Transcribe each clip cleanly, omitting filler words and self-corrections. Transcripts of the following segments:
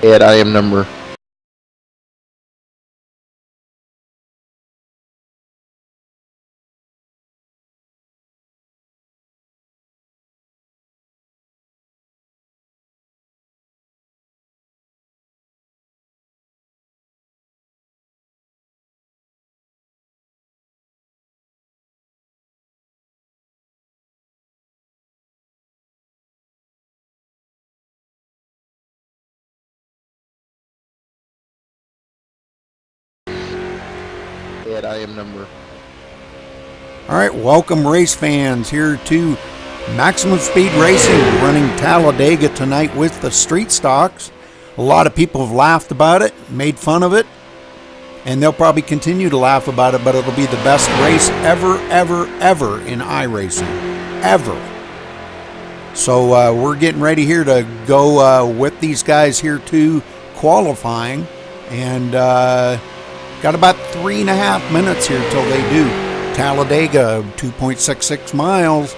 Ed, I am number. Ed, I am number. All right, welcome race fans here to Maximum Speed Racing, running Talladega tonight with the street stocks. A lot of people have laughed about it, made fun of it, and they'll probably continue to laugh about it, but it'll be the best race ever, ever, ever in iRacing. Ever. So we're getting ready here to go with these guys here to qualifying, and got about 3.5 minutes here till they do. Talladega, 2.66 miles.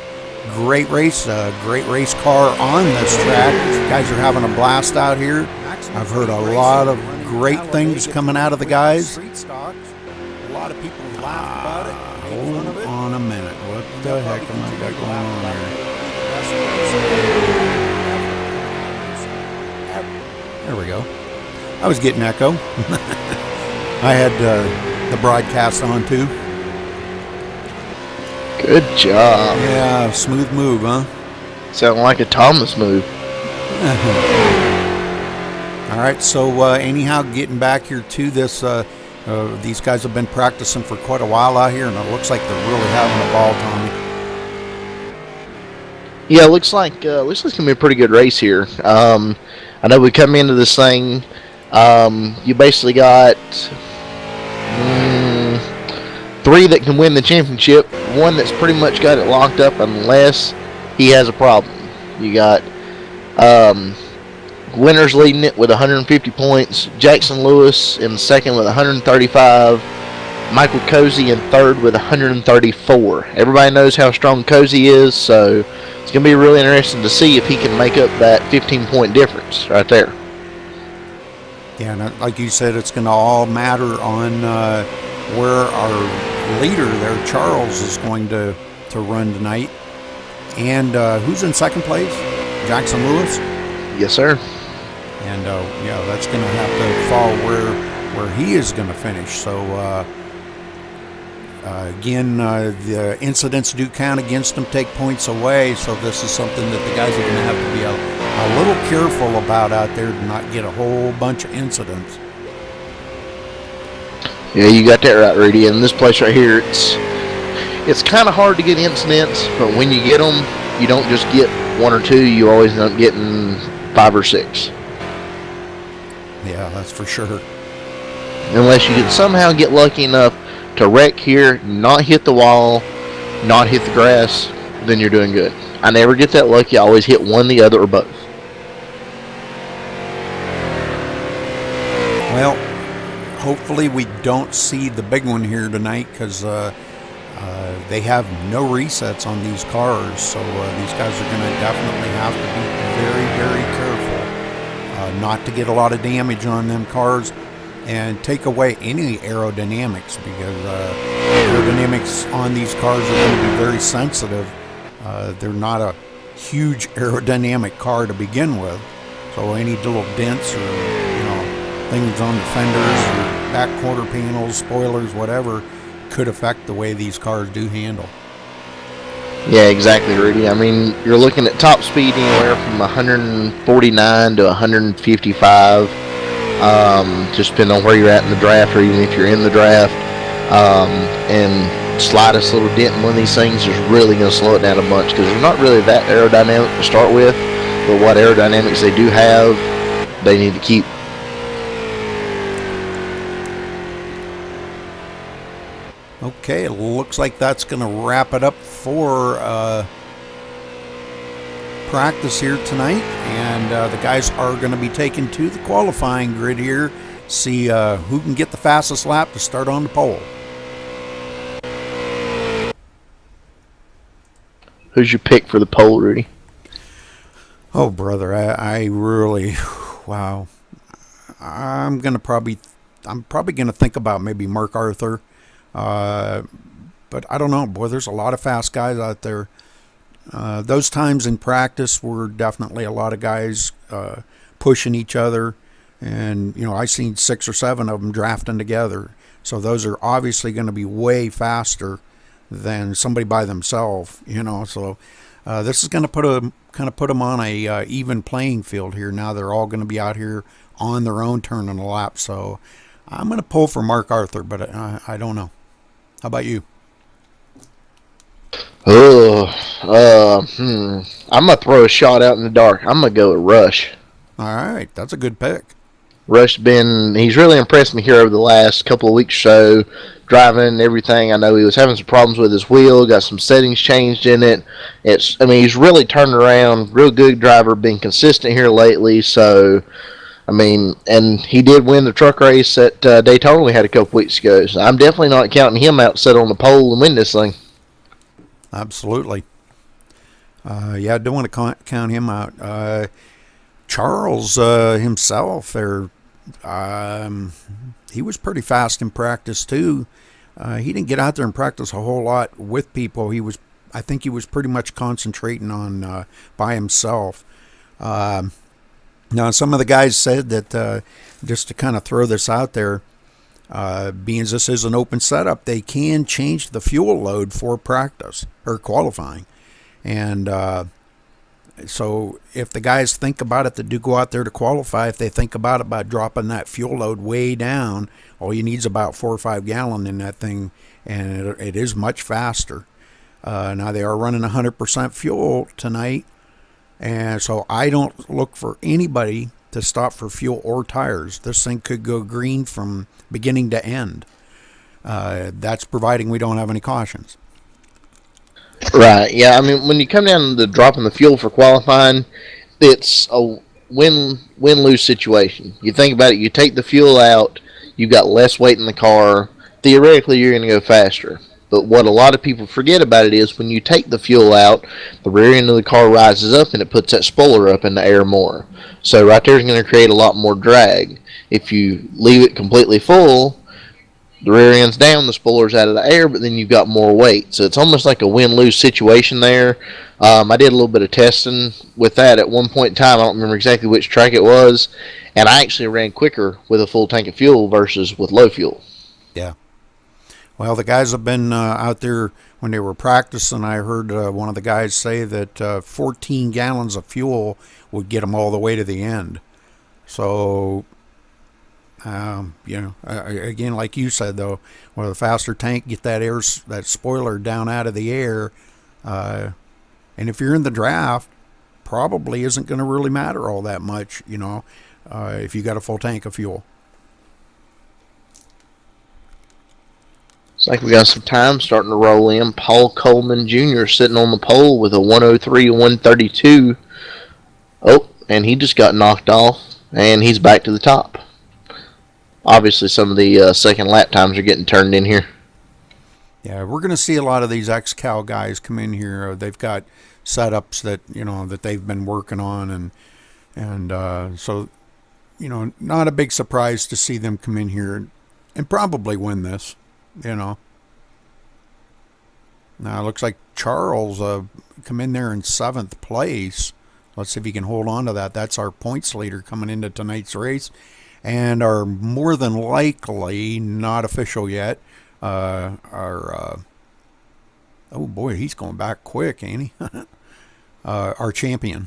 Great race car on this track. Guys are having a blast out here. I've heard a lot of great things coming out of the guys. A lot of people laugh about it. Hold on a minute. What the heck am I got going on here? There we go. I was getting echo. I had the broadcast on too. Good job. Yeah, smooth move, huh? Sound like a Thomas move. All right, so anyhow, getting back here to this, these guys have been practicing for quite a while out here, and it looks like they're really having a ball, Tommy. Yeah, looks like it's gonna be a pretty good race here. I know we come into this thing. You basically got 3 that can win the championship. One that's pretty much got it locked up unless he has a problem. You got winners leading it with 150 points. Jackson Lewis in second with 135. Michael Cozy in third with 134. Everybody knows how strong Cozy is, so it's going to be really interesting to see if he can make up that 15-point difference right there. Yeah, and like you said, it's going to all matter on where our leader there, Charles, is going to run tonight. And who's in second place? Jackson Lewis? Yes, sir. And yeah, that's going to have to fall where he is going to finish. So again, the incidents do count against them, take points away. So this is something that the guys are going to have to be a little careful about out there to not get a whole bunch of incidents. Yeah, you got that right, Rudy. And this place right here, it's kind of hard to get incidents, but when you get them, you don't just get 1 or 2. You always end up getting 5 or 6. Yeah, that's for sure. Unless you can somehow get lucky enough to wreck here, not hit the wall, not hit the grass, then you're doing good. I never get that lucky. I always hit one, the other, or both. Well, hopefully we don't see the big one here tonight, because they have no resets on these cars, so these guys are going to definitely have to be very, very careful not to get a lot of damage on them cars and take away any aerodynamics, because aerodynamics on these cars are going to be very sensitive. They're not a huge aerodynamic car to begin with, so any little dents or things on the fenders or back quarter panels, spoilers, whatever, could affect the way these cars do handle. Yeah, exactly, Rudy. I mean, you're looking at top speed anywhere from 149 to 155, just depending on where you're at in the draft, or even if you're in the draft. And slightest little dent in one of these things is really going to slow it down a bunch, because they're not really that aerodynamic to start with, but what aerodynamics they do have, they need to keep. Okay, it looks like that's going to wrap it up for practice here tonight, and the guys are going to be taken to the qualifying grid here, see who can get the fastest lap to start on the pole. Who's your pick for the pole, Rudy? Oh, brother, I really, wow. I'm probably gonna think about maybe Mark Arthur, but I don't know. Boy, there's a lot of fast guys out there. Those times in practice were definitely a lot of guys pushing each other, and I seen 6 or 7 of them drafting together. So those are obviously going to be way faster than somebody by themselves. So this is going to put them on a even playing field here. Now they're all going to be out here on their own turning a lap. So I'm going to pull for Mark Arthur, but I don't know. How about you? I'm gonna throw a shot out in the dark. I'm gonna go with Rush. All right, that's a good pick. He's really impressed me here over the last couple of weeks or so, driving and everything. I know he was having some problems with his wheel, got some settings changed in it. He's really turned around, real good driver, been consistent here lately. So, and he did win the truck race at Daytona we had a couple weeks ago. So I'm definitely not counting him out to sit on the pole and win this thing. Absolutely. I don't want to count him out. Charles himself, he was pretty fast in practice too. He didn't get out there and practice a whole lot with people. I think he was pretty much concentrating on by himself. Now, some of the guys said that just to kind of throw this out there, being this is an open setup, they can change the fuel load for practice or qualifying. And so if the guys think about it that do go out there to qualify, if they think about dropping that fuel load way down, all you need is about 4 or 5 gallon in that thing, and it is much faster. Now they are running 100% fuel tonight, and so I don't look for anybody to stop for fuel or tires. This thing could go green from beginning to end. That's providing we don't have any cautions. Right, yeah, when you come down to dropping the fuel for qualifying, it's a win-lose situation. You think about it, you take the fuel out, you've got less weight in the car, theoretically you're going to go faster. But what a lot of people forget about it is when you take the fuel out, the rear end of the car rises up and it puts that spoiler up in the air more. So right there is going to create a lot more drag. If you leave it completely full, the rear end's down, the spoiler's out of the air, but then you've got more weight. So it's almost like a win-lose situation there. I did a little bit of testing with that at one point in time. I don't remember exactly which track it was, and I actually ran quicker with a full tank of fuel versus with low fuel. Yeah. Well, the guys have been out there when they were practicing. I heard one of the guys say that 14 gallons of fuel would get them all the way to the end. So, again, like you said, though, with a faster tank, get that spoiler down out of the air. And if you're in the draft, probably isn't going to really matter all that much, if you got a full tank of fuel. It's like we got some time starting to roll in. Paul Coleman Jr. sitting on the pole with a 103-132. Oh, and he just got knocked off, and he's back to the top. Obviously, some of the second lap times are getting turned in here. Yeah, we're going to see a lot of these ex-Cal guys come in here. They've got setups that that they've been working on, and so not a big surprise to see them come in here and probably win this. Now it looks like Charles come in there in 7th place. Let's see if he can hold on to that. That's our points leader coming into tonight's race, and are more than likely not official yet. Oh boy, he's going back quick, ain't he? Our champion.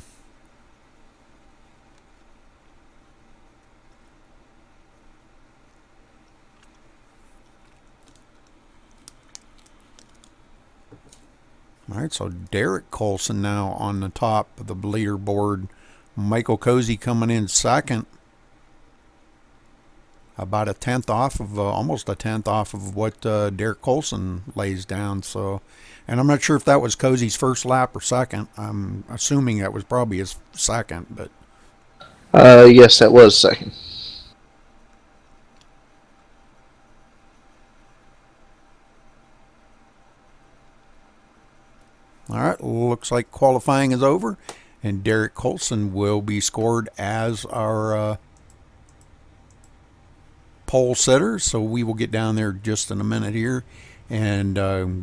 All right, so Derek Colson now on the top of the leaderboard. Michael Cozy coming in second. About a tenth off of, almost a tenth off of what Derek Colson lays down. So, and I'm not sure if that was Cozy's first lap or second. I'm assuming that was probably his second, but. Yes, that was second. All right, looks like qualifying is over, and Derek Colson will be scored as our pole sitter, so we will get down there just in a minute here and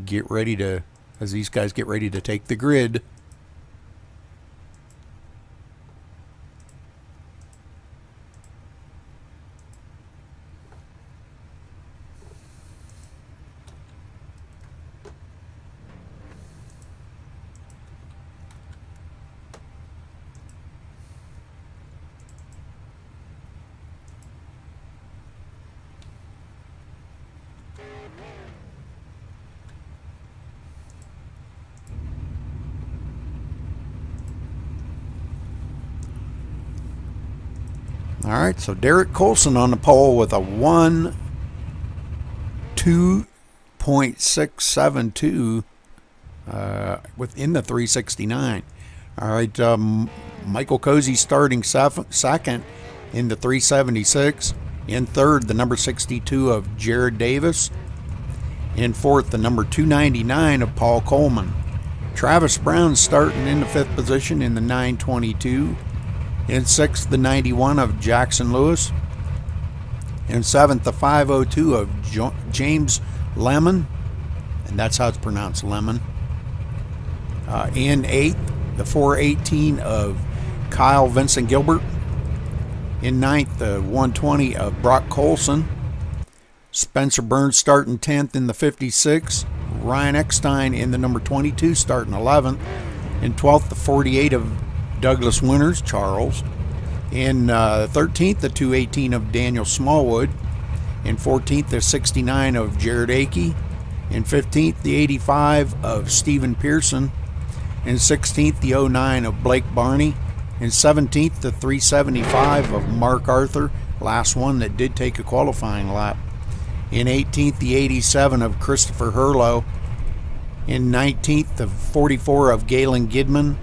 get ready to, as these guys get ready to take the grid. All right, so Derek Colson on the pole with a 1:2.672 within the 369. All right, Michael Cozy starting second in the 376. In third, the number 62 of Jared Davis. In fourth, the number 299 of Paul Coleman. Travis Brown starting in the fifth position in the 922. In sixth, the 91 of Jackson Lewis. In seventh, the 502 of James Lemon, and that's how it's pronounced, Lemon. In eighth, the 418 of Kyle Vincent Gilbert. In ninth, the 120 of Brock Colson. Spencer Burns starting 10th in the 56. Ryan Eckstein in the number 22 starting 11th. In 12th, the 48 of Douglas Winters, Charles. In 13th, the 218 of Daniel Smallwood. In 14th, the 69 of Jared Akey. In 15th, the 85 of Stephen Pearson. In 16th, the 09 of Blake Barney. In 17th, the 375 of Mark Arthur, last one that did take a qualifying lap. In 18th, the 87 of Christopher Hurlow. In 19th, the 44 of Galen Gidman.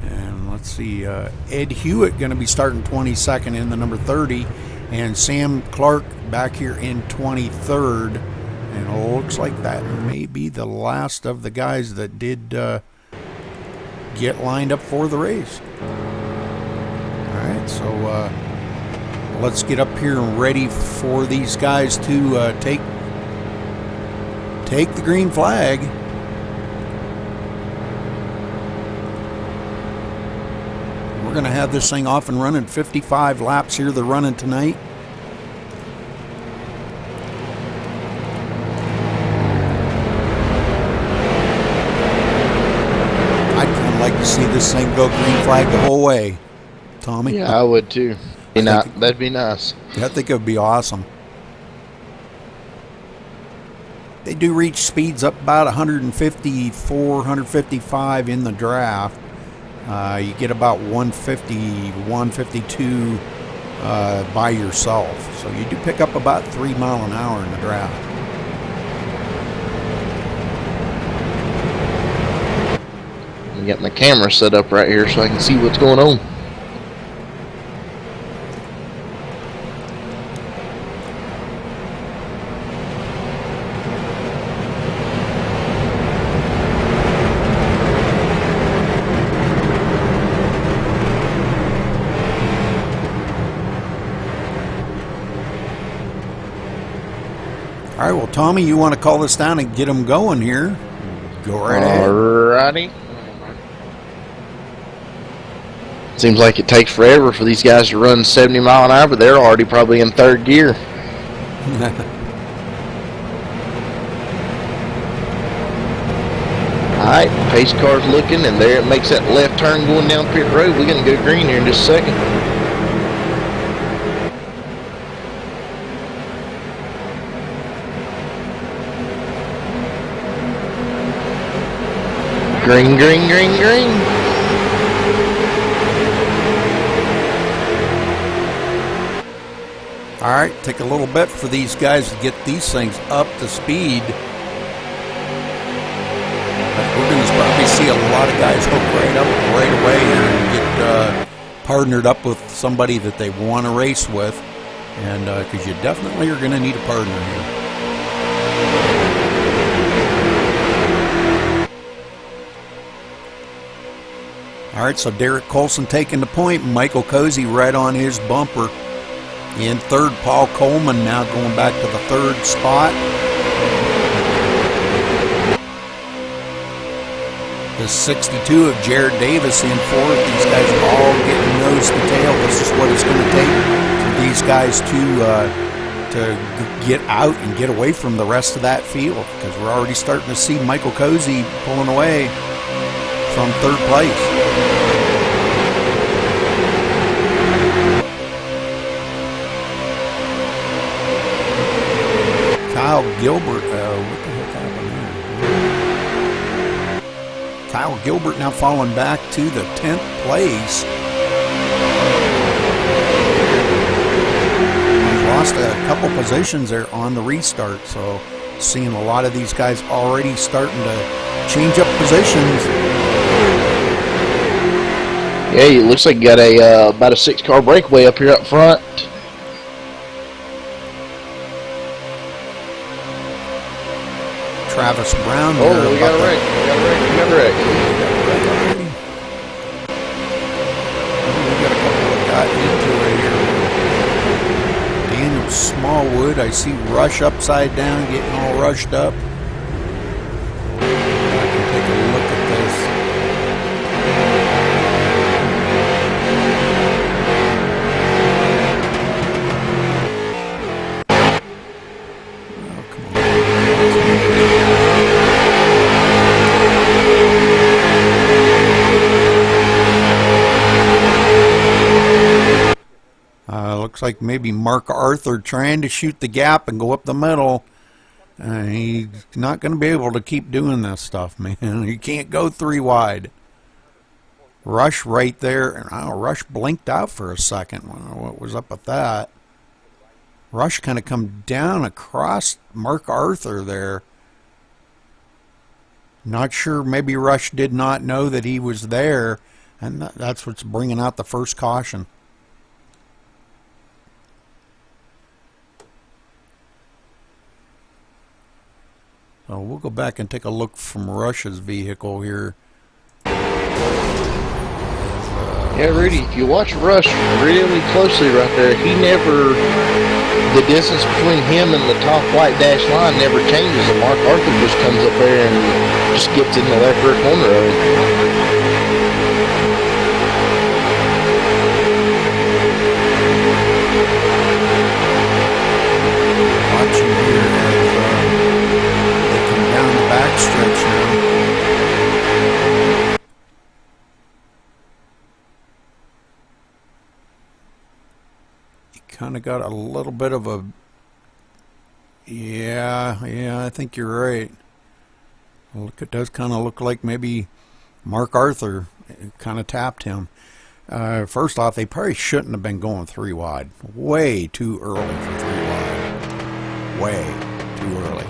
And let's see, Ed Hewitt going to be starting 22nd in the number 30, and Sam Clark back here in 23rd. And it looks like that may be the last of the guys that did get lined up for the race. All right, so let's get up here and ready for these guys to take the green flag. We're going to have this thing off and running. 55 laps here they're running tonight. I'd kind of like to see this thing go green flag the whole way, Tommy. Yeah, I would too. That'd be nice. I think it would be awesome. They do reach speeds up about 154, 155 in the draft. You get about 150, 152 by yourself. So you do pick up about 3 miles an hour in the draft. I'm getting the camera set up right here so I can see what's going on. All right, well, Tommy, you want to call this down and get them going here? Go right ahead. Alrighty. Seems like it takes forever for these guys to run 70 mile an hour, but they're already probably in third gear. Alright, pace car's looking, and there it makes that left turn going down pit road. We're going to go green here in just a second. Green, green, green, green. All right, take a little bit for these guys to get these things up to speed. We're going to probably see a lot of guys hook right up right away here and get partnered up with somebody that they want to race with, and because you definitely are going to need a partner here. All right, so Derek Colson taking the point. Michael Cozy right on his bumper. In third, Paul Coleman now going back to the third spot. The 62 of Jared Davis in fourth. These guys are all getting nose to tail. This is what it's going to take for these guys to get out and get away from the rest of that field, because we're already starting to see Michael Cozy pulling away from third place. Kyle Gilbert, what the heck happened there? Kyle Gilbert now falling back to the 10th place. He's lost a couple positions there on the restart, so seeing a lot of these guys already starting to change up positions. Yeah, it looks like you got about a 6-car breakaway up here up front. Travis Brown. Oh, we got a wreck. We got a wreck. We got a couple that got into it here. Daniel Smallwood. I see Rush upside down, getting all rushed up. I can take a look at this. Looks like maybe Mark Arthur trying to shoot the gap and go up the middle. He's not going to be able to keep doing this stuff, man. He can't go 3 wide. Rush right there. Rush blinked out for a second. I don't know what was up with that. Rush kind of come down across Mark Arthur there. Not sure. Maybe Rush did not know that he was there, and that's what's bringing out the first caution. So we'll go back and take a look from Rush's vehicle here. Yeah, Rudy, if you watch Rush really closely right there, the distance between him and the top white dash line never changes, and Mark Arthur just comes up there and just gets in the left rear corner of him. Watching here as they come down the backstretch now. You kind of got a little bit of a... Yeah, I think you're right. Look, it does kind of look like maybe Mark Arthur kind of tapped him. First off, they probably shouldn't have been going 3 wide. Way too early for 3 wide. Way too early.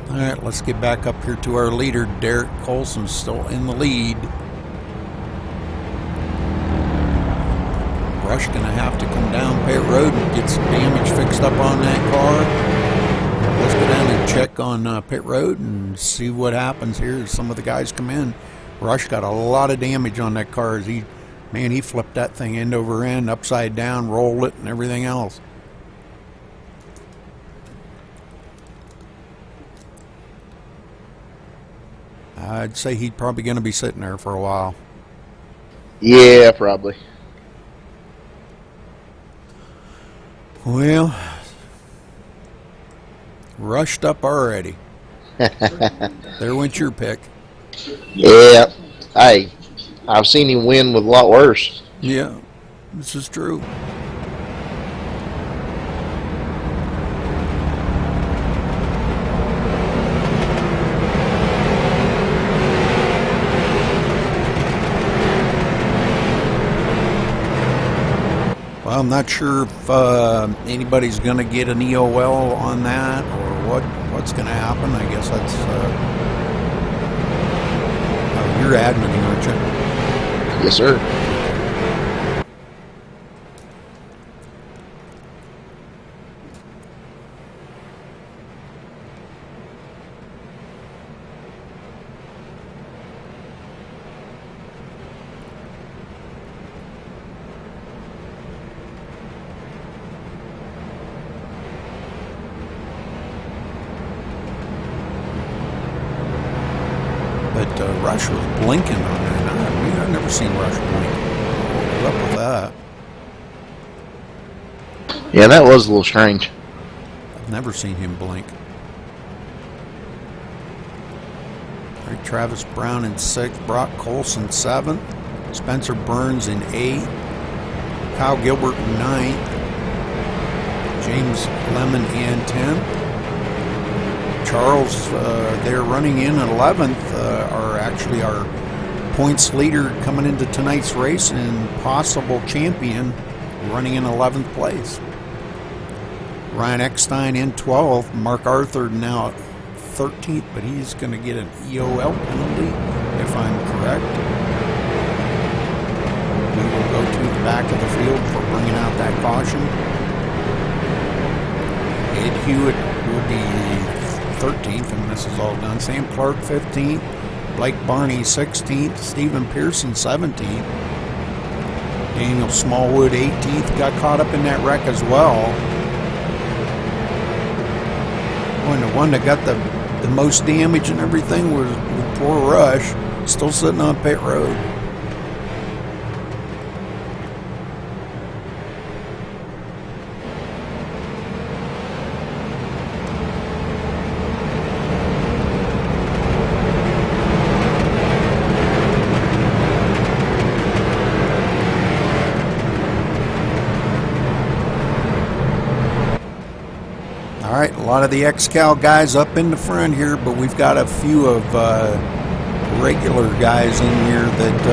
All right, let's get back up here to our leader. Derek Colson still in the lead. Rush going to have to come down pit road and get some damage fixed up on that car. Let's go down and check on pit road and see what happens here as some of the guys come in. Rush got a lot of damage on that car as he flipped that thing end over end, upside down, rolled it, and everything else. I'd say he's probably going to be sitting there for a while. Yeah, probably. Well, rushed up already. There went your pick. Yeah. Hey, I've seen him win with a lot worse. Yeah, this is true. Well, I'm not sure if anybody's going to get an EOL on that or what's going to happen. I guess that's you're admitting, aren't you? Yes, sir. Rush was blinking on there. I've never seen Rush blink. What's up with that? Yeah, that was a little strange. I've never seen him blink. All right, Travis Brown in 6th, Brock Colson 7th, Spencer Burns in 8th, Kyle Gilbert in 9th, James Lemon in 10th. Charles, they're running in at 11th, are actually our points leader coming into tonight's race and possible champion, running in 11th place. Ryan Eckstein in 12th, Mark Arthur now 13th, but he's going to get an EOL penalty, if I'm correct. We will go to the back of the field for bringing out that caution. Ed Hewitt will be 13th, and this is all done. Sam Clark 15th, Blake Barney 16th, Stephen Pearson 17th, Daniel Smallwood 18th, got caught up in that wreck as well. And the one that got the most damage and everything was poor Rush, still sitting on pit road. All right, a lot of the X-Cal guys up in the front here, but we've got a few of regular guys in here that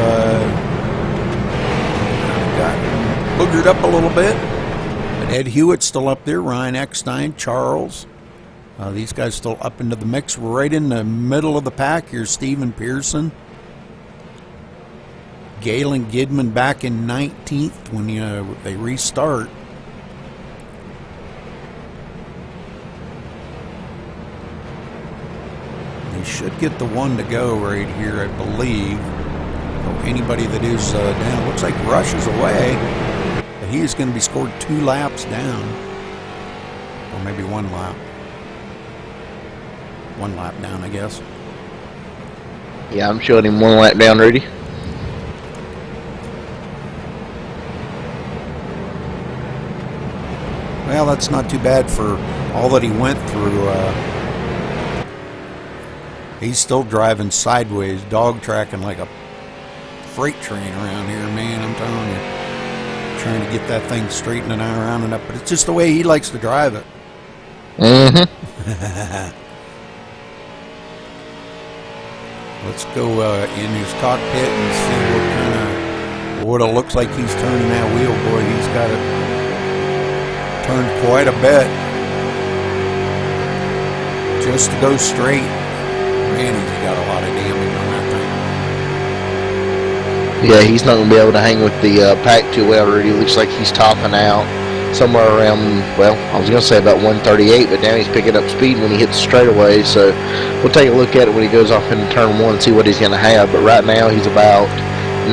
got boogered up a little bit. But Ed Hewitt's still up there, Ryan Eckstein, Charles. These guys still up into the mix. Right in the middle of the pack here, Stephen Pearson. Galen Gidman back in 19th when they restart. They should get the one to go right here, I believe. So anybody that is down, looks like Rush is away, but he is going to be scored 2 laps down, or maybe 1 lap. 1 lap down, I guess. Yeah, I'm showing him 1 lap down, Rudy. Well, that's not too bad for all that he went through. He's still driving sideways, dog tracking like a freight train around here, man, I'm telling you. Trying to get that thing straightened and around and up, but it's just the way he likes to drive it. Mm-hmm. Let's go in his cockpit and see what it looks like he's turning that wheel. Boy, he's got it turned quite a bit just to go straight. Man, he's got a lot of damage on that thing. Yeah, he's not going to be able to hang with the pack too well, Rudy. Looks like he's topping out somewhere around, well, I was going to say about 138, but now he's picking up speed when he hits the straightaway. So we'll take a look at it when he goes off into turn 1 and see what he's going to have. But right now, he's about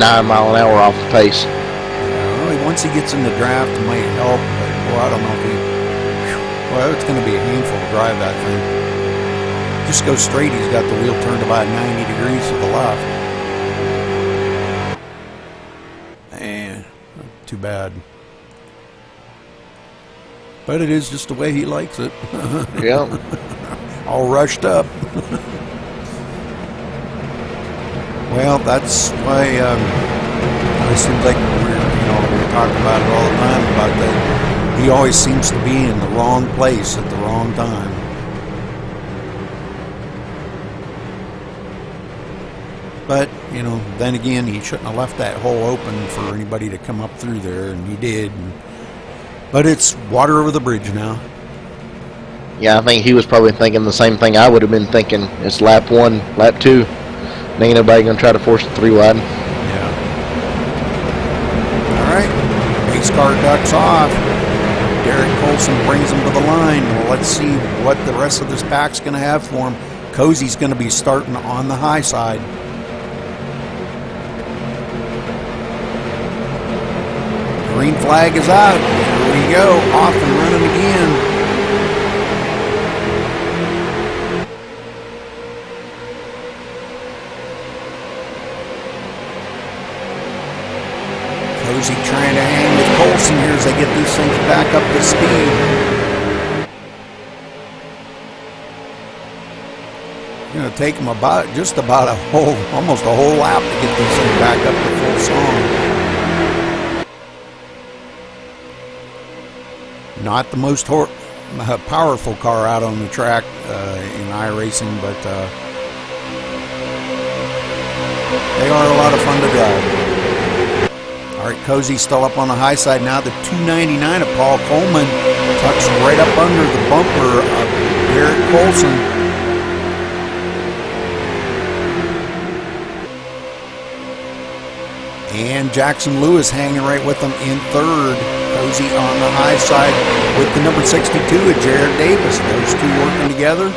9 mile an hour off the pace. Yeah, well, once he gets in the draft, it might help. But, well, I don't know if he... Well, it's going to be a handful to drive that thing. Just go straight, he's got the wheel turned about 90 degrees to the left. Man, too bad. But it is just the way he likes it. Yeah. All rushed up. Well, that's why it seems like we're talking about it all the time, about that he always seems to be in the wrong place at the wrong time. But, then again, he shouldn't have left that hole open for anybody to come up through there, and he did. But it's water over the bridge now. Yeah, I think he was probably thinking the same thing I would have been thinking. It's lap 1, lap 2. Ain't nobody going to try to force the 3 wide. Yeah. All right. Pace car ducks off. Derek Colson brings him to the line. Well, let's see what the rest of this pack's going to have for him. Cozy's going to be starting on the high side. Green flag is out. Here we go. Off and running again. Cozy trying to hang with Colson here as they get these things back up to speed. Going to take them just about almost a whole lap to get these things back up to full song. Not the most powerful car out on the track in iRacing, but they are a lot of fun to drive. All right, Cozy still up on the high side now. The 299 of Paul Coleman tucks right up under the bumper of Garrett Colson. And Jackson Lewis hanging right with them in third. Cozy on the high side with the number 62 of Jared Davis. Those two working together.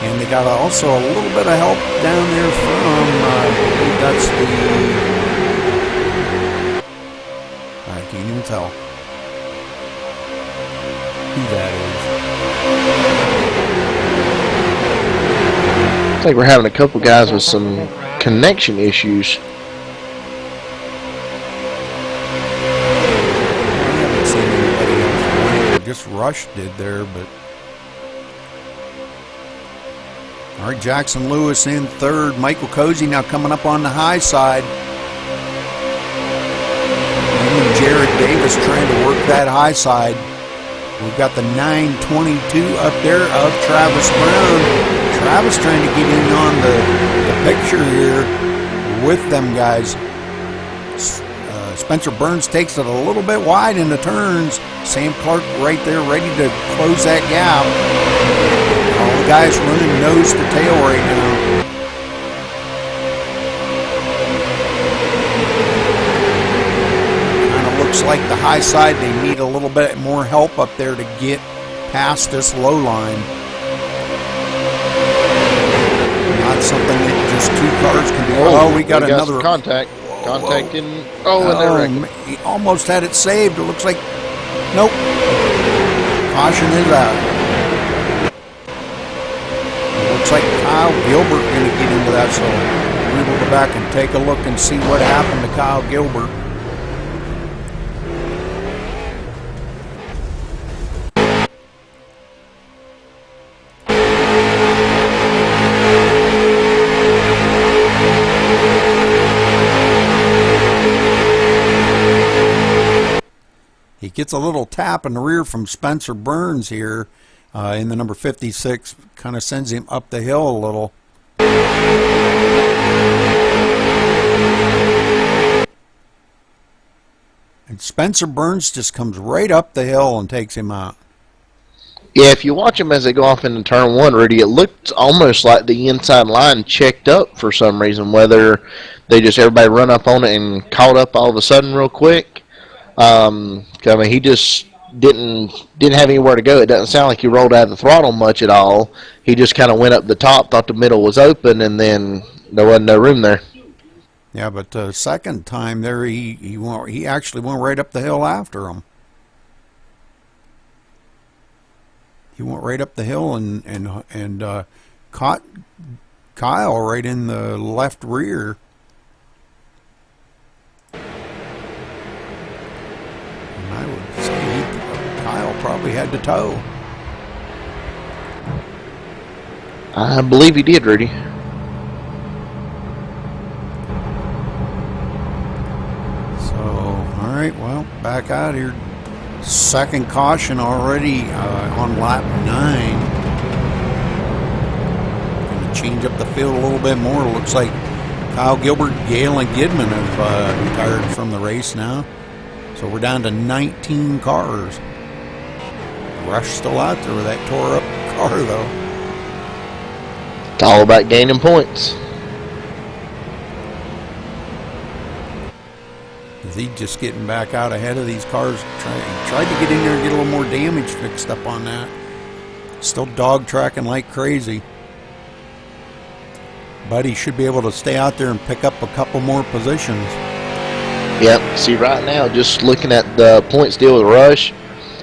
And they got also a little bit of help down there from, I believe that's I can't even tell who that is. It's like we're having a couple guys with some connection issues. Just Rush did there, but all right, Jackson Lewis in third. Michael Cozy now coming up on the high side. And Jared Davis trying to work that high side. We've got the 922 up there of Travis Brown. Travis trying to get in on the picture here with them guys. Spencer Burns takes it a little bit wide in the turns. Sam Clark right there ready to close that gap. All the guys running nose to tail right now. Kind of looks like the high side, they need a little bit more help up there to get past this low line. Not something that just two cars can do. Oh, we got another contact. Contacting. Oh, and they're he almost had it saved. It looks like, nope. Caution is out. It looks like Kyle Gilbert going to get into that, so we will go back and take a look and see what happened to Kyle Gilbert. He gets a little tap in the rear from Spencer Burns here in the number 56. Kind of sends him up the hill a little. And Spencer Burns just comes right up the hill and takes him out. Yeah, if you watch them as they go off into turn one, Rudy, it looked almost like the inside line checked up for some reason, whether they just everybody run up on it and caught up all of a sudden real quick. I mean, he just didn't have anywhere to go. It doesn't sound like he rolled out of the throttle much at all. He just kind of went up the top, thought the middle was open, and then there wasn't no room there. Yeah, but the second time there, he actually went right up the hill after him. He went right up the hill and caught Kyle right in the left rear. I would say Kyle probably had to tow. I believe he did, Rudy. So, all right, well, back out here. Second caution already on lap 9. Going to change up the field a little bit more. Looks like Kyle Gilbert, Gale, and Gidman have retired from the race now. So we're down to 19 cars. Rush still out there with that tore up car, though. It's all about gaining points. Is he just getting back out ahead of these cars? Tried to get in there and get a little more damage fixed up on that. Still dog tracking like crazy. But he should be able to stay out there and pick up a couple more positions. Yep. See, right now, just looking at the points deal with Rush,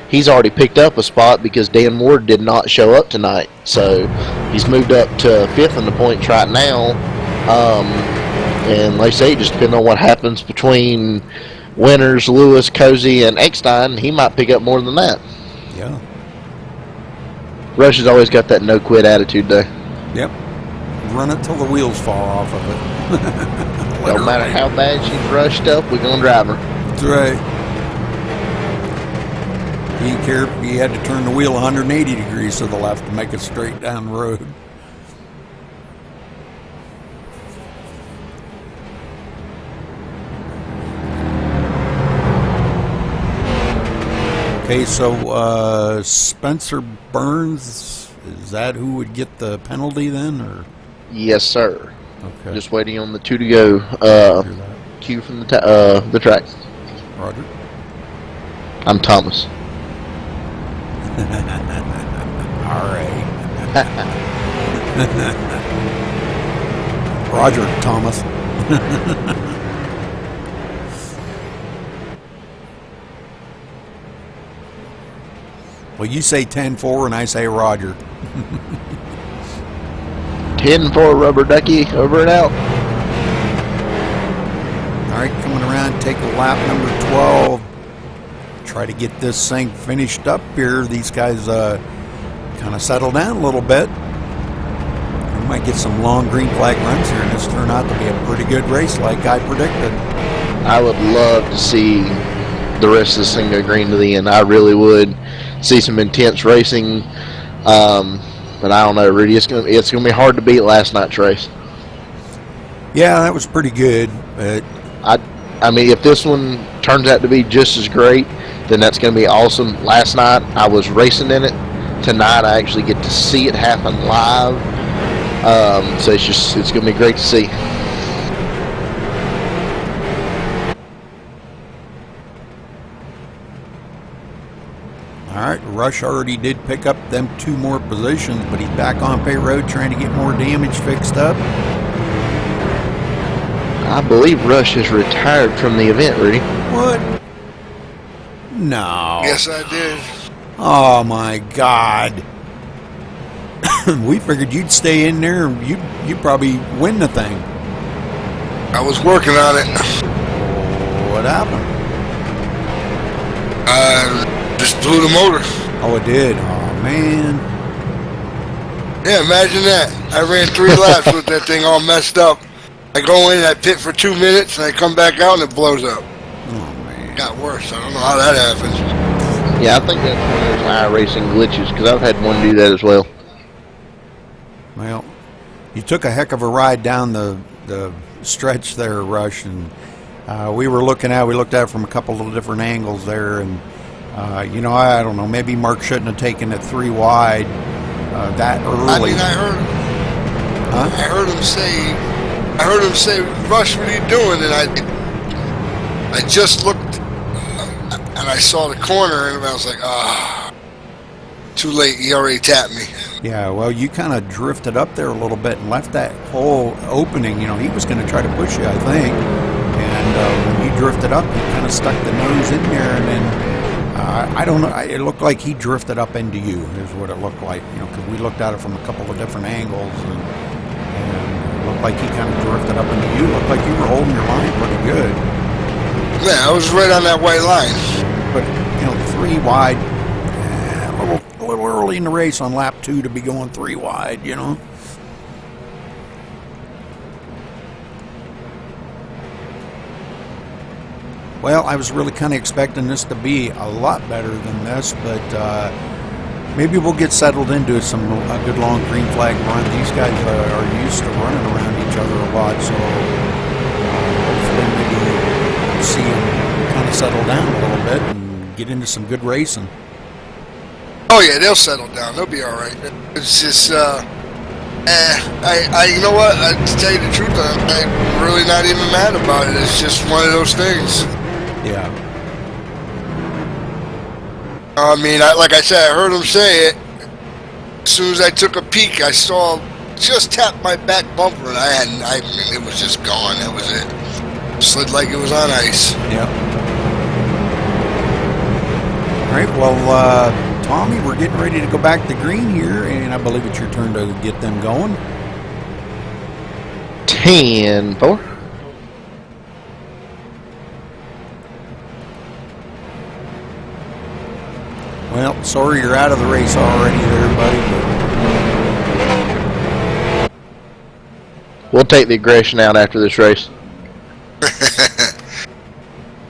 he's already picked up a spot because Dan Ward did not show up tonight. So he's moved up to 5th in the points right now. And like I say, just depending on what happens between Winters, Lewis, Cozy, and Eckstein, he might pick up more than that. Yeah. Rush has always got that no-quit attitude, though. Yep. Run it till the wheels fall off of it. No matter how bad she's rushed up, we're going to drive her. That's right. He didn't care if he had to turn the wheel 180 degrees to the left to make it straight down the road. Okay, so Spencer Burns, is that who would get the penalty then, or? Yes, sir. Okay. Just waiting on the 2 to go. Cue from the track. Roger. I'm Thomas. All right. Roger, Thomas. Well, you say 10-4 and I say Roger. 10-4 rubber ducky, over and out. All right, coming around, take a lap number 12. Try to get this thing finished up here. These guys kind of settle down a little bit. We might get some long green flag runs here, and this turned out to be a pretty good race like I predicted. I would love to see the rest of this thing go green to the end. I really would see some intense racing. But I don't know, Rudy. It's gonna be hard to beat last night's race. Yeah, that was pretty good. But I mean, if this one turns out to be just as great, then that's going to be awesome. Last night I was racing in it. Tonight I actually get to see it happen live. So it's going to be great to see. All right, Rush already did pick up them 2 more positions, but he's back on pit road trying to get more damage fixed up. I believe Rush has retired from the event, Rudy. What? No. Yes, I did. Oh my God. We figured you'd stay in there and you'd probably win the thing. I was working on it. What happened? Just blew the motor. Oh, it did. Oh man. Yeah, imagine that. I ran 3 laps with that thing all messed up. I go in, I pit for 2 minutes, and I come back out and it blows up. Oh man. It got worse. I don't know how that happened. Yeah, I think that's one of those iRacing glitches, because I've had one do that as well. Well, you took a heck of a ride down the stretch there, Rush, and we looked at it from a couple of different angles there, and I don't know, maybe Mark shouldn't have taken it 3 wide that early. I mean, I heard him say, Rush, what are you doing? And I just looked and I saw the corner and I was like, too late. He already tapped me. Yeah, well, you kind of drifted up there a little bit and left that whole opening. He was going to try to push you, I think. And when you drifted up, you kind of stuck the nose in there, and then I don't know. It looked like he drifted up into you. Is what it looked like. Because we looked at it from a couple of different angles, and it looked like he kind of drifted up into you. It looked like you were holding your line pretty good. Yeah, I was right on that white line. But 3 wide, a little early in the race on lap 2 to be going 3 wide. Well, I was really kind of expecting this to be a lot better than this, but maybe we'll get settled into a good long green flag run. These guys are used to running around each other a lot, so hopefully maybe we'll see them kind of settle down a little bit and get into some good racing. Oh yeah, they'll settle down. They'll be all right. It's just, you know what? To tell you the truth, I'm really not even mad about it. It's just one of those things. Yeah. I mean, like I said, I heard him say it. As soon as I took a peek, I saw just tap my back bumper, and it was just gone. That was it. Slid like it was on ice. Yeah. All right. Well, Tommy, we're getting ready to go back to green here, and I believe it's your turn to get them going. 10-4. Well, sorry you're out of the race already there, buddy. We'll take the aggression out after this race.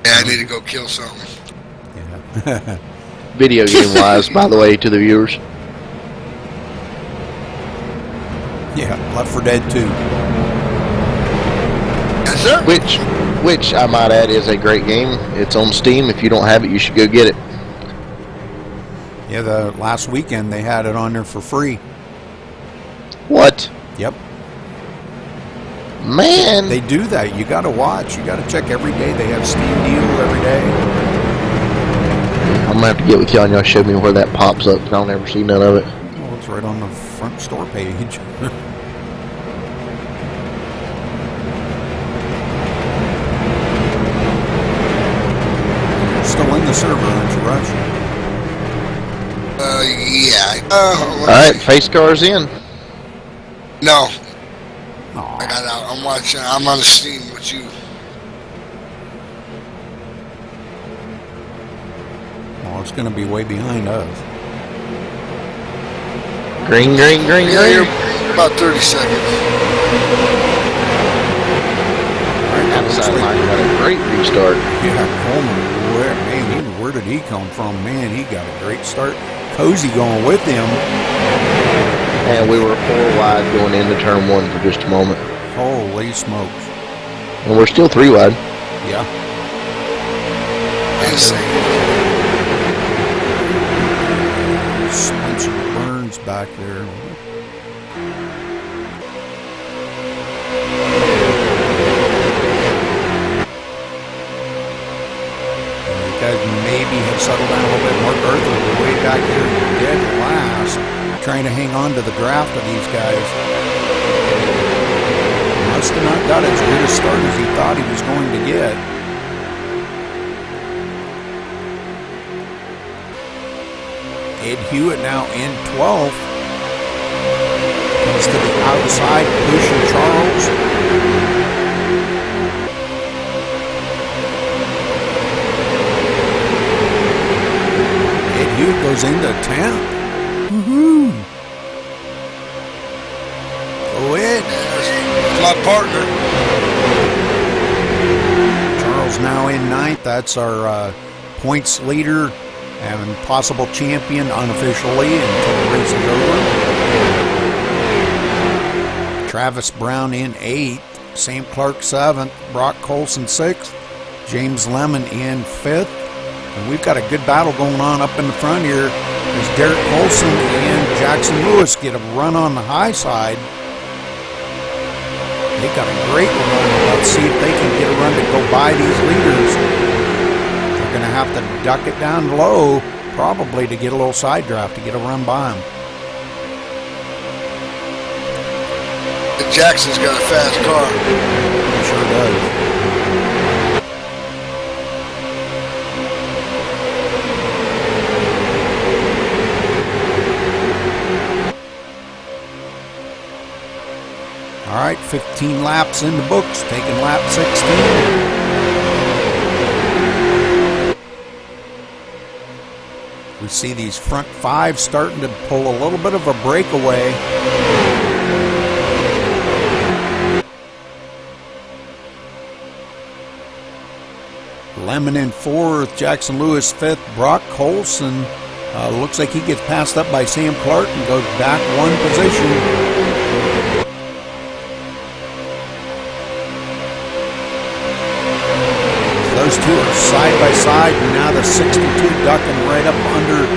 Yeah, I need to go kill something. Yeah. Video game wise, by the way, to the viewers. Yeah, Left 4 Dead 2. Yes, sir. Which I might add is a great game. It's on Steam. If you don't have it, you should go get it. Yeah, the last weekend they had it on there for free. What? Yep. Man. They do that. You got to watch. You got to check every day. They have Steam deals every day. I'm going to have to get with y'all and y'all show me where that pops up, because I'll never see none of it. Oh, it's right on the front store page. Still in the server, aren't you, Rush? Yeah. Alright, face car's in. No, Aw. I got out. I'm watching. I'm on the Steam with you. Well, it's going to be way behind us. Green, green, green, Yeah, green. you're about 30 seconds. That sounds like got a great restart. Yeah, Coleman, where did he come from? Man, he got a great start. Cozy going with him. And we were 4 wide going into turn 1 for just a moment. Holy smokes. And we're still 3 wide. Yeah. Insane. Spencer Burns back there. You guys maybe have settled down a little bit. Mark Arthur way back there dead last, trying to hang on to the draft of these guys. Must have not got as good a start as he thought he was going to get. Ed Hewitt now in 12th. Comes to the outside, pushing Charles. Ed Hewitt goes into 10th. Woohoo! Go Ed. My partner. Charles now in 9th. That's our points leader and possible champion unofficially until the race is over. Travis Brown in 8th. Sam Clark 7th. Brock Colson 6th. James Lemon in 5th. And we've got a good battle going on up in the front here as Derek Colson and Jackson Lewis get a run on the high side. They got a great run. Let's see if they can get a run to go by these leaders. They're going to have to duck it down low, probably to get a little side draft to get a run by them. Jackson's got a fast car. He sure does. All right, 15 laps in the books, taking lap 16. We see these front 5 starting to pull a little bit of a breakaway. Lemon in 4th, Jackson Lewis 5th, Brock Colson looks like he gets passed up by Sam Clark and goes back 1 position. Those two are side by side, and now the 62 ducking right up under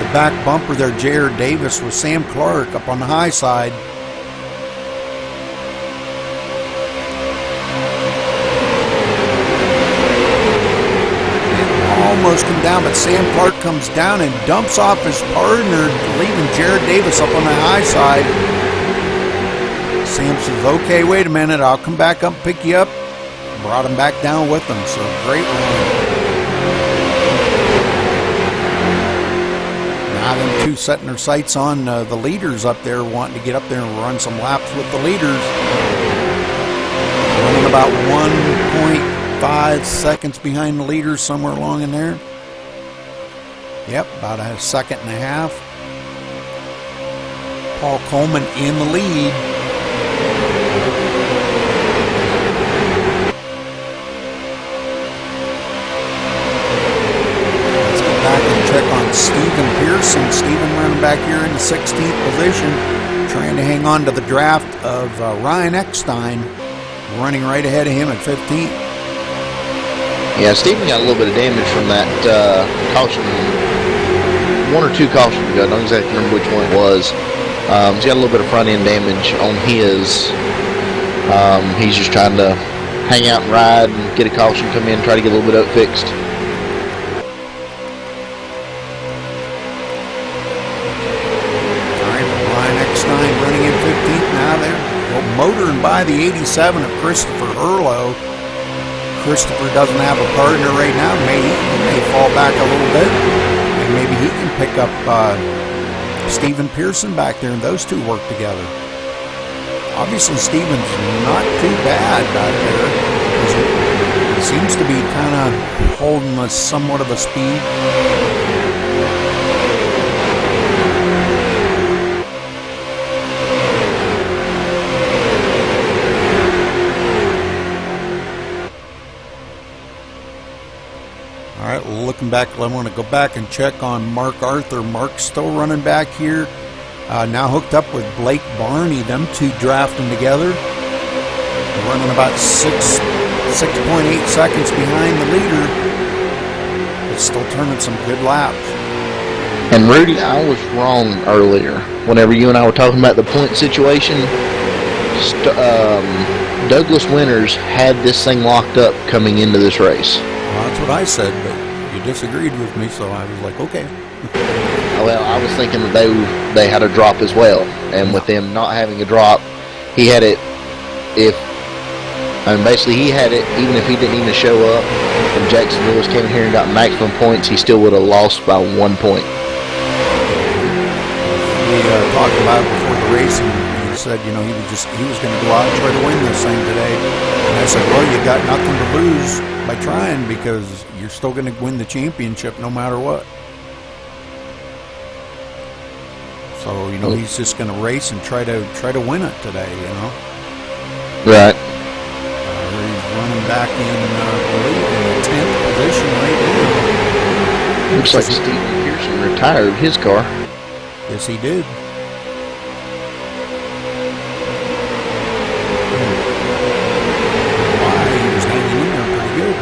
the back bumper there. J.R. Davis with Sam Clark up on the high side. Almost come down, but Sam Clark comes down and dumps off his partner, leaving J.R. Davis up on the high side. Sam says, okay, wait a minute, I'll come back up and pick you up. Brought him back down with them, so great run. Now them two setting their sights on the leaders up there, wanting to get up there and run some laps with the leaders. Running about 1.5 seconds behind the leaders, somewhere along in there. Yep, about a second and a half. Paul Coleman in the lead. Let's go back and check on Stephen Pearson. Stephen running back here in the 16th position, trying to hang on to the draft of Ryan Eckstein, running right ahead of him at 15th. Yeah, Stephen got a little bit of damage from that caution, one or two cautions ago. I don't exactly remember which one it was. He's got a little bit of front end damage on his. He's just trying to hang out and ride and get a caution, come in, try to get a little bit of it fixed. All right, Ryan Eckstein running in 15th now there. Well, motoring by the 87 of Christopher Erlo. Christopher doesn't have a partner right now. He may fall back a little bit, and maybe he can pick up Stephen Pearson back there, and those two work together. Obviously, Stephen's not too bad back there. He seems to be kind of holding somewhat of a speed. All right, looking back, I want to go back and check on Mark Arthur. Mark's still running back here. Now hooked up with Blake Barney. Them two drafting together. Running about 6.8 seconds behind the leader. But still turning some good laps. And Rudy, I was wrong earlier. Whenever you and I were talking about the point situation, Douglas Winters had this thing locked up coming into this race. Well, that's what I said, but you disagreed with me, so I was like, okay. Well, I was thinking that they had a drop as well, and with them not having a drop, he had it. Basically he had it even if he didn't even show up, and Jackson Lewis came in here and got maximum points, he still would have lost by 1 point. We talked about it before the race, and he said, he was going to go out and try to win this thing today. And I said, well, you got nothing to lose by trying, because you're still going to win the championship no matter what. So he's just going to race and try to win it today. Right. He's running back in the 10th position right now. Looks like Stephen Pearson retired his car. Yes, he did. He was hanging in there pretty good.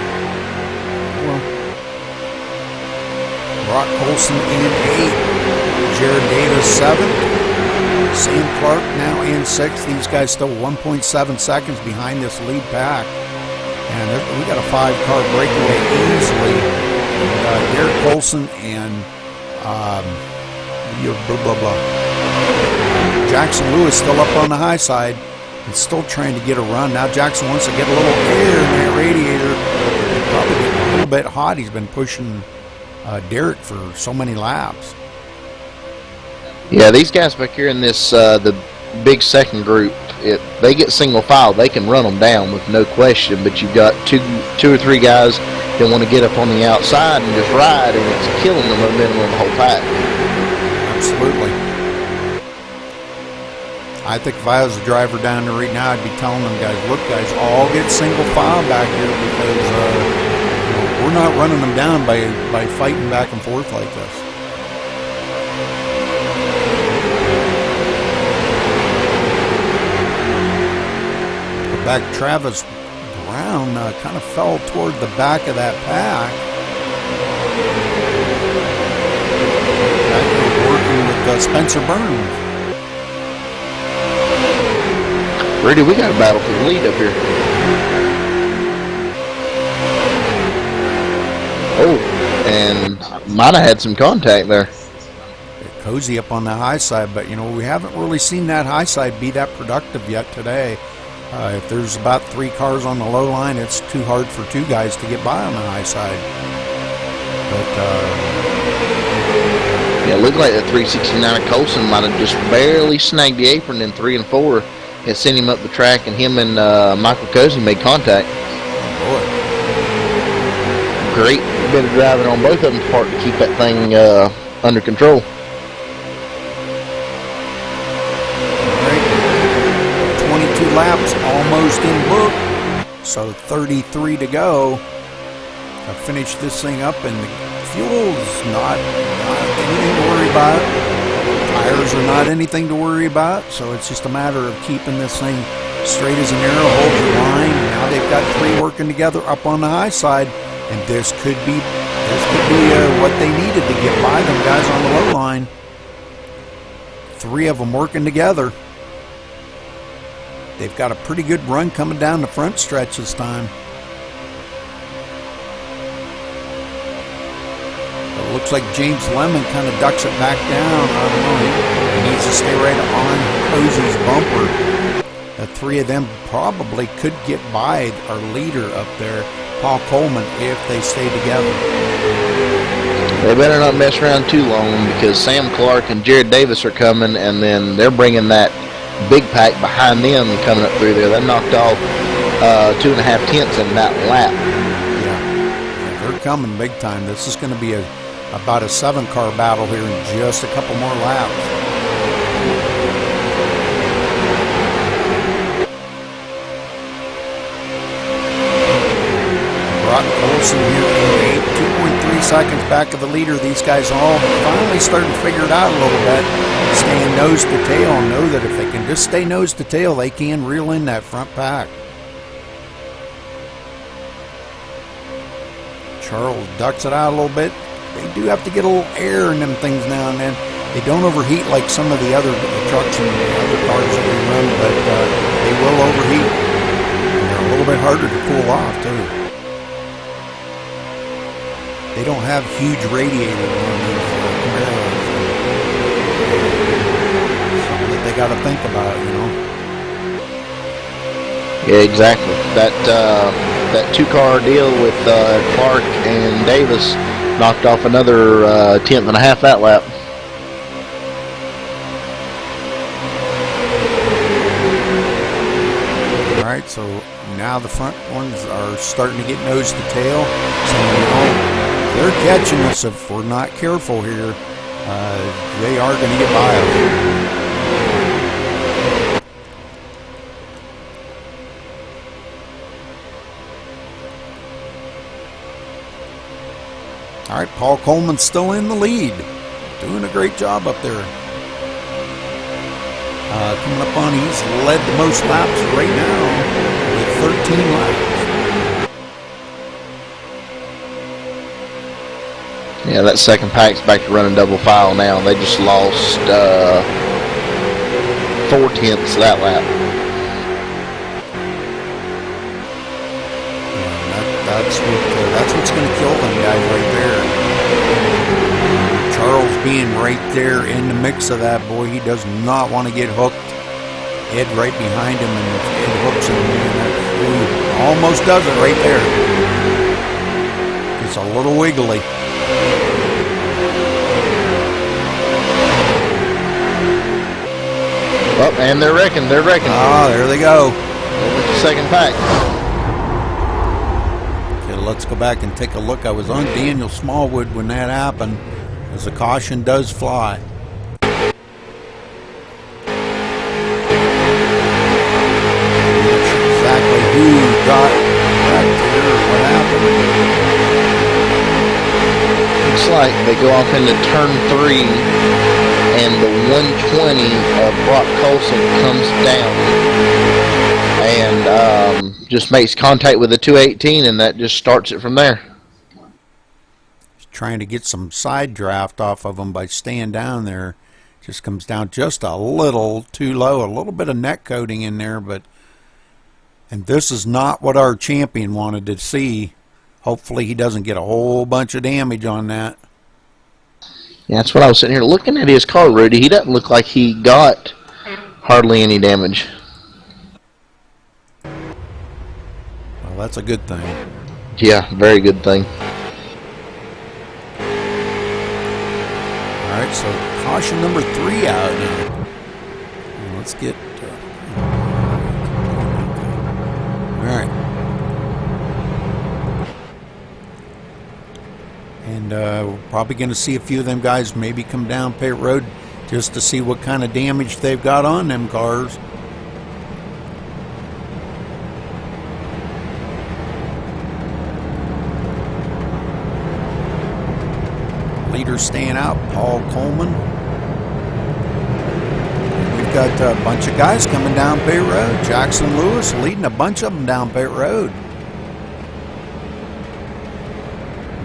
Well, Brock Colson in 8th. Jared Davis 7th. Sam Clark now in 6th. These guys still 1.7 seconds behind this lead pack. And we got a 5-car breakaway easily. Derek Colson and Jackson Lewis still up on the high side and still trying to get a run. Now Jackson wants to get a little air in that radiator. It's probably getting a little bit hot. He's been pushing Derek for so many laps. Yeah, these guys back here in this the big second group, if they get single file, they can run them down with no question. But you've got two or three guys that want to get up on the outside and just ride, and it's killing the momentum of the whole pack. Absolutely. I think if I was a driver down there right now, I'd be telling them guys, look guys, all get single file back here, because we're not running them down by fighting back and forth like this. Back Travis Brown kind of fell toward the back of that pack. Back there working with Spencer Burns. Rudy, we got a battle for the lead up here. Oh, and might have had some contact there. Cozy up on the high side, but we haven't really seen that high side be that productive yet today. If there's about 3 cars on the low line, it's too hard for 2 guys to get by on the high side. But yeah, it looked like the 369 of Colson might have just barely snagged the apron in 3 and 4. It sent him up the track, and him and Michael Cozy made contact. Oh boy. Great bit of driving on both of them's part to keep that thing under control. All right. 22 laps almost in book. So 33 to go. I'll finish this thing up, and the fuel's not anything to worry about. Tires are not anything to worry about. So it's just a matter of keeping this thing straight as an arrow, hold the line. Now they've got 3 working together up on the high side, and this could be what they needed to get by them guys on the low line. 3 of them working together. They've got a pretty good run coming down the front stretch this time. It looks like James Lemon kind of ducks it back down. I don't know. He needs to stay right on Cozy's bumper. The 3 of them probably could get by our leader up there, Paul Coleman, if they stay together. They better not mess around too long, because Sam Clark and Jared Davis are coming, and then they're bringing that big pack behind them coming up through there. They knocked off 2.5 tenths in that lap. Yeah, they're coming big time. This is going to be about a 7-car battle here in just a couple more laps. Olsen here in 2.3 seconds back of the leader. These guys all finally starting to figure it out a little bit. Staying nose to tail, and know that if they can just stay nose to tail, they can reel in that front pack. Charles ducks it out a little bit. They do have to get a little air in them things now and then. They don't overheat like some of the other trucks and the other cars that we run, but they will overheat. And they're a little bit harder to cool off too. They don't have huge radiators on these Camaros. Something that they got to think about, you know. Yeah, exactly. That 2-car deal with Clark and Davis knocked off another 10.5 that lap. All right, so now the front ones are starting to get nose to tail. So, you know, they're catching us if we're not careful here. They are going to get by us. All right, Paul Coleman's still in the lead. Doing a great job up there. Coming up on, he's led the most laps right now with 13 laps. Yeah, that second pack's back to running double file now. They just lost 4 tenths that lap. That's what's going to kill them guys right there. Charles being right there in the mix of that, boy, he does not want to get hooked. Ed right behind him, and if Ed hooks him, man, that almost does it right there. It's a little wiggly. Oh, and they're wrecking. Ah, there they go. Over the second pack. Okay, let's go back and take a look. I was on Daniel Smallwood when that happened, as the caution does fly. Not sure exactly who got back there or what happened. Looks like they go off into turn 3, and the 120 of Brock Colson comes down and just makes contact with the 218, and that just starts it from there. He's trying to get some side draft off of him by staying down there. Just comes down just a little too low, a little bit of neck coating in there, and this is not what our champion wanted to see. Hopefully he doesn't get a whole bunch of damage on that. Yeah, that's what I was sitting here looking at his car, Rudy. He doesn't look like he got hardly any damage. Well, that's a good thing. Yeah, very good thing. All right, so caution number 3 out now. Let's get... all right. And we're probably going to see a few of them guys maybe come down pit road just to see what kind of damage they've got on them cars. Leader staying out, Paul Coleman. We've got a bunch of guys coming down pit road. Jackson Lewis leading a bunch of them down pit road.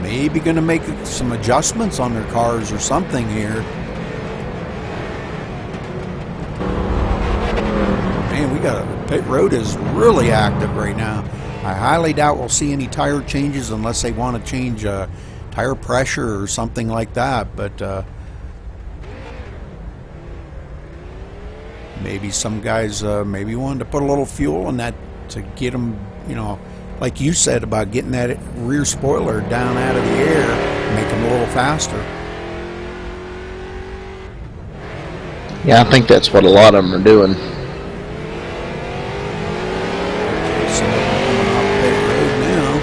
Maybe going to make some adjustments on their cars or something here. Man, we got pit road is really active right now. I highly doubt we'll see any tire changes unless they want to change tire pressure or something like that. But maybe some guys maybe wanted to put a little fuel in that to get them, you know, like you said about getting that rear spoiler down out of the air, make them a little faster. Yeah, I think that's what a lot of them are doing. Some of them coming off pit road now.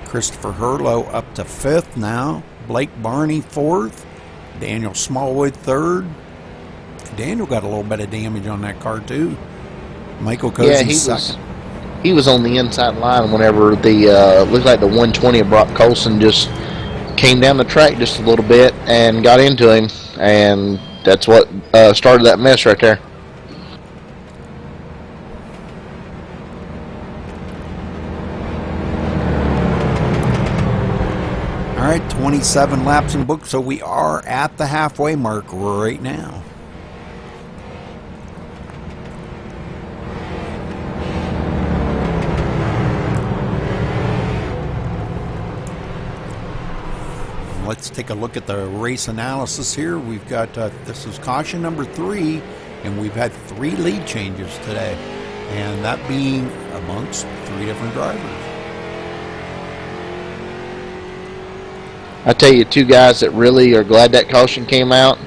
Christopher Hurlow up to 5th now. Blake Barney 4th. Daniel Smallwood 3rd. Daniel got a little bit of damage on that car too. Michael Cozy 2nd. He was on the inside line whenever the looked like the 120 of Brock Colson just came down the track just a little bit and got into him, and that's what started that mess right there. All right, 27 laps in book, so we are at the halfway mark right now. Let's take a look at the race analysis here. We've got, this is caution number 3, and we've had 3 lead changes today, and that being amongst 3 different drivers. I tell you, 2 guys that really are glad that caution came out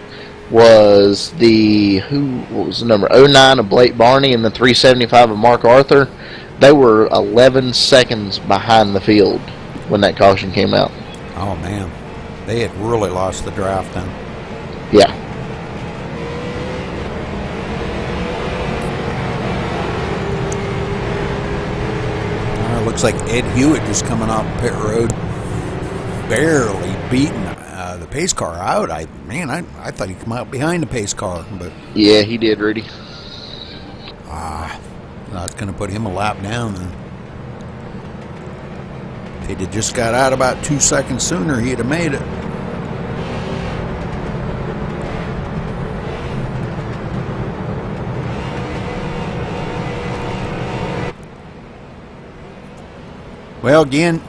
was what was the number? 09 of Blake Barney and the 375 of Mark Arthur. They were 11 seconds behind the field when that caution came out. Oh, man. They had really lost the draft then. Yeah. Looks like Ed Hewitt just coming off pit road, barely beating the pace car out. I thought he'd come out behind the pace car, but Yeah, he did, Rudy. that's going to put him a lap down then. If he'd have just got out about 2 seconds sooner, he'd have made it. Well, again,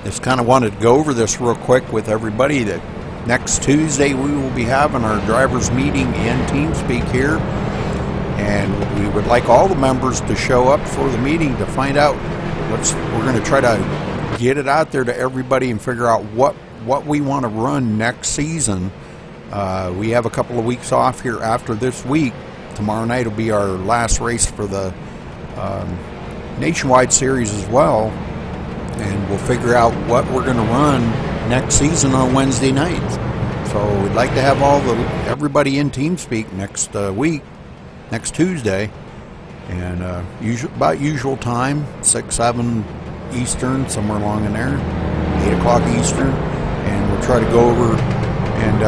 just kind of wanted to go over this real quick with everybody that next Tuesday we will be having our drivers meeting in TeamSpeak here, and we would like all the members to show up for the meeting to find out we're going to try to get it out there to everybody and figure out what we want to run next season. We have a couple of weeks off here after this week. Tomorrow night will be our last race for the Nationwide Series as well, and we'll figure out what we're going to run next season on Wednesday nights. So we'd like to have everybody in TeamSpeak next week, next Tuesday, and about usual time, 6, 7 Eastern, somewhere along in there, 8 o'clock Eastern, and we'll try to go over and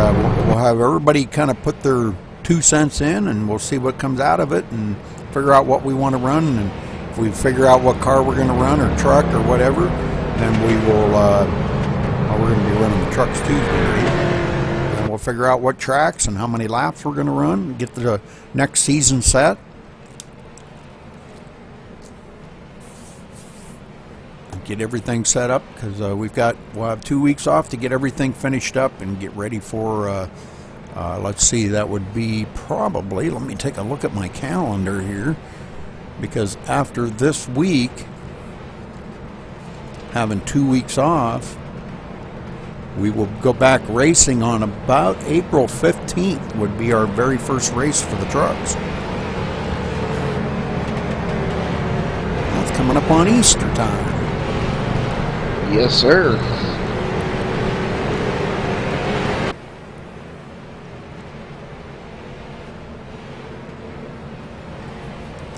we'll have everybody kind of put their 2 cents in, and we'll see what comes out of it and figure out what we want to run. And if we figure out what car we're going to run or truck or whatever, then we will, we're going to be running the trucks Tuesday night. And we'll figure out what tracks and how many laps we're going to run and get the next season set. Get everything set up because we'll have 2 weeks off to get everything finished up and get ready for, let's see, that would be probably, let me take a look at my calendar here. Because after this week, having 2 weeks off. We will go back racing on about April 15th would be our very first race for the trucks. That's coming up on Easter time. Yes, sir.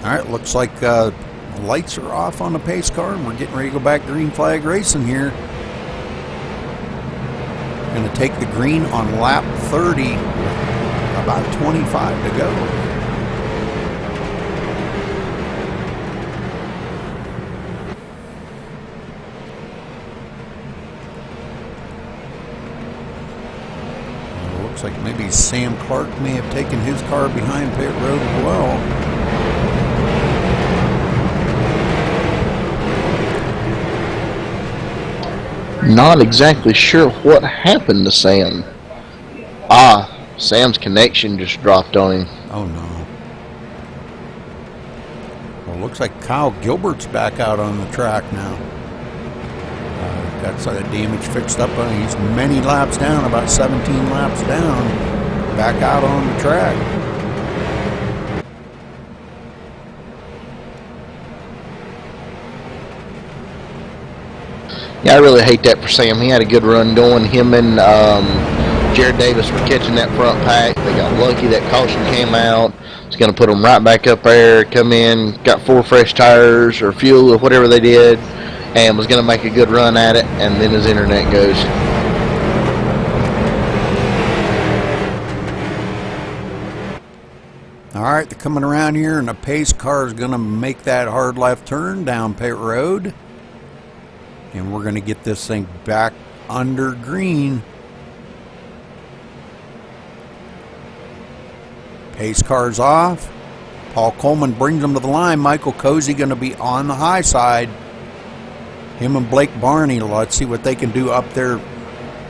All right, looks like lights are off on the pace car, and we're getting ready to go back green flag racing here. Going to take the green on lap 30, about 25 to go. It looks like maybe Sam Clark may have taken his car behind pit road as well. Not exactly sure what happened to Sam. Sam's connection just dropped on him. Oh no. Well, looks like Kyle Gilbert's back out on the track now. Got some damage fixed up on him. He's many laps down, about 17 laps down. Back out on the track. Yeah, I really hate that for Sam. He had a good run going. Him and Jared Davis were catching that front pack. They got lucky that caution came out. It's going to put them right back up there. Come in, got 4 fresh tires or fuel or whatever they did, and was going to make a good run at it. And then his internet goes. All right, they're coming around here, and the pace car is going to make that hard left turn down pit road. And we're going to get this thing back under green. Pace car's off. Paul Coleman brings him to the line. Michael Cozy going to be on the high side. Him and Blake Barney, let's see what they can do up there.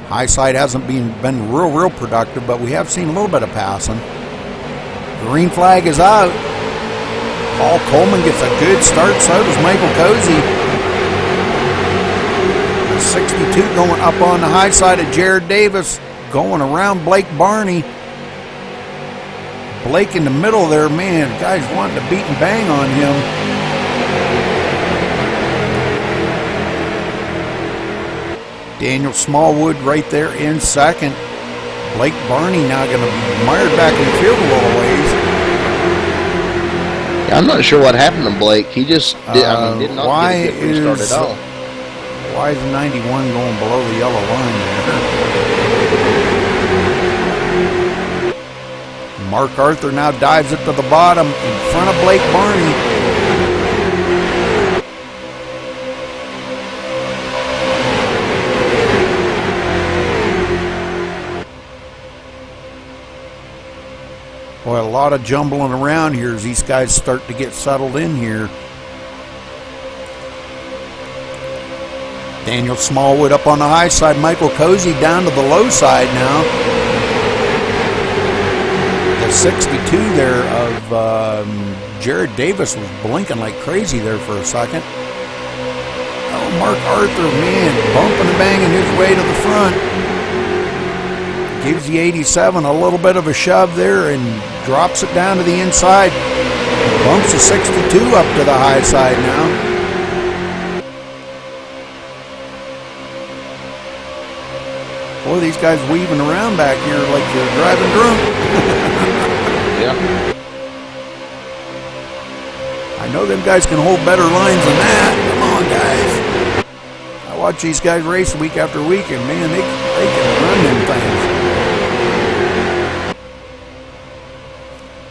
High side hasn't been real productive, but we have seen a little bit of passing. Green flag is out. Paul Coleman gets a good start, so does Michael Cozy. 62 going up on the high side of Jared Davis, going around Blake Barney. Blake in the middle there, man, guys wanting to beat and bang on him. Daniel Smallwood right there in second. Blake Barney now going to be mired back in the field a little ways. Yeah, I'm not sure what happened to Blake. He just did not get a good restart at all. Why is 91 going below the yellow line there? Mark Arthur now dives it to the bottom in front of Blake Barney. Boy, a lot of jumbling around here as these guys start to get settled in here. Daniel Smallwood up on the high side. Michael Cozy down to the low side now. The 62 there of Jared Davis was blinking like crazy there for a second. Oh, Mark Arthur, man, bumping and banging his way to the front. Gives the 87 a little bit of a shove there and drops it down to the inside. Bumps the 62 up to the high side now. Boy, these guys weaving around back here like they're driving drunk. Yeah. I know them guys can hold better lines than that. Come on, guys. I watch these guys race week after week, and man, they can run them things.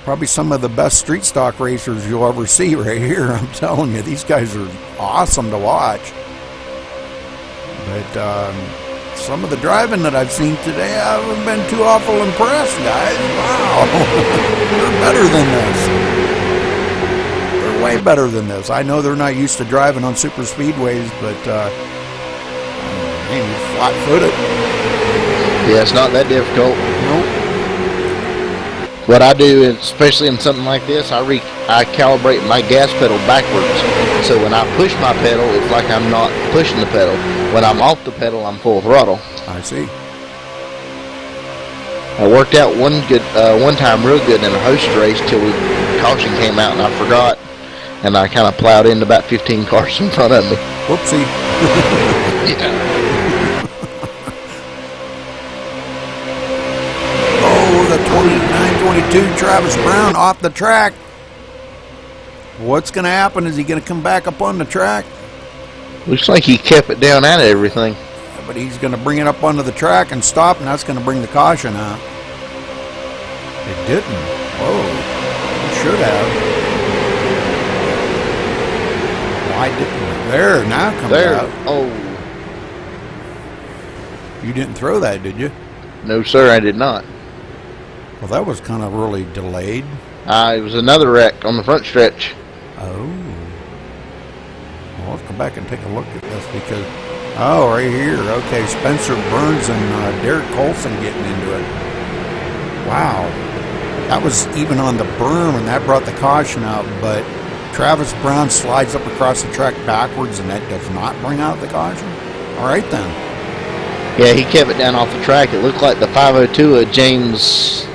Probably some of the best street stock racers you'll ever see right here. I'm telling you, these guys are awesome to watch. But some of the driving that I've seen today, I haven't been too awful impressed, guys. Wow. They're better than this. They're way better than this. I know they're not used to driving on super speedways, but man, you're flat-footed. Yeah, it's not that difficult. Nope. What I do, especially in something like this, I calibrate my gas pedal backwards. So when I push my pedal, it's like I'm not pushing the pedal. When I'm off the pedal, I'm full throttle. I see. I worked out one time real good in a host race till caution came out and I forgot, and I kind of plowed into about 15 cars in front of me. Whoopsie. Yeah. Oh, the 2922 Travis Brown off the track. What's going to happen? Is he going to come back up on the track? Looks like he kept it down out of everything. But he's going to bring it up onto the track and stop, and that's going to bring the caution out. It didn't. Whoa. It should have. Why didn't it? There, now it comes out. Oh. You didn't throw that, did you? No, sir, I did not. Well, that was kind of really delayed. It was another wreck on the front stretch. Oh. Well, let's go back and take a look at this because... Oh, right here. Okay, Spencer Burns and Derek Colson getting into it. Wow. That was even on the berm, and that brought the caution out, but Travis Brown slides up across the track backwards, and that does not bring out the caution? All right, then. Yeah, he kept it down off the track. It looked like the 502 of James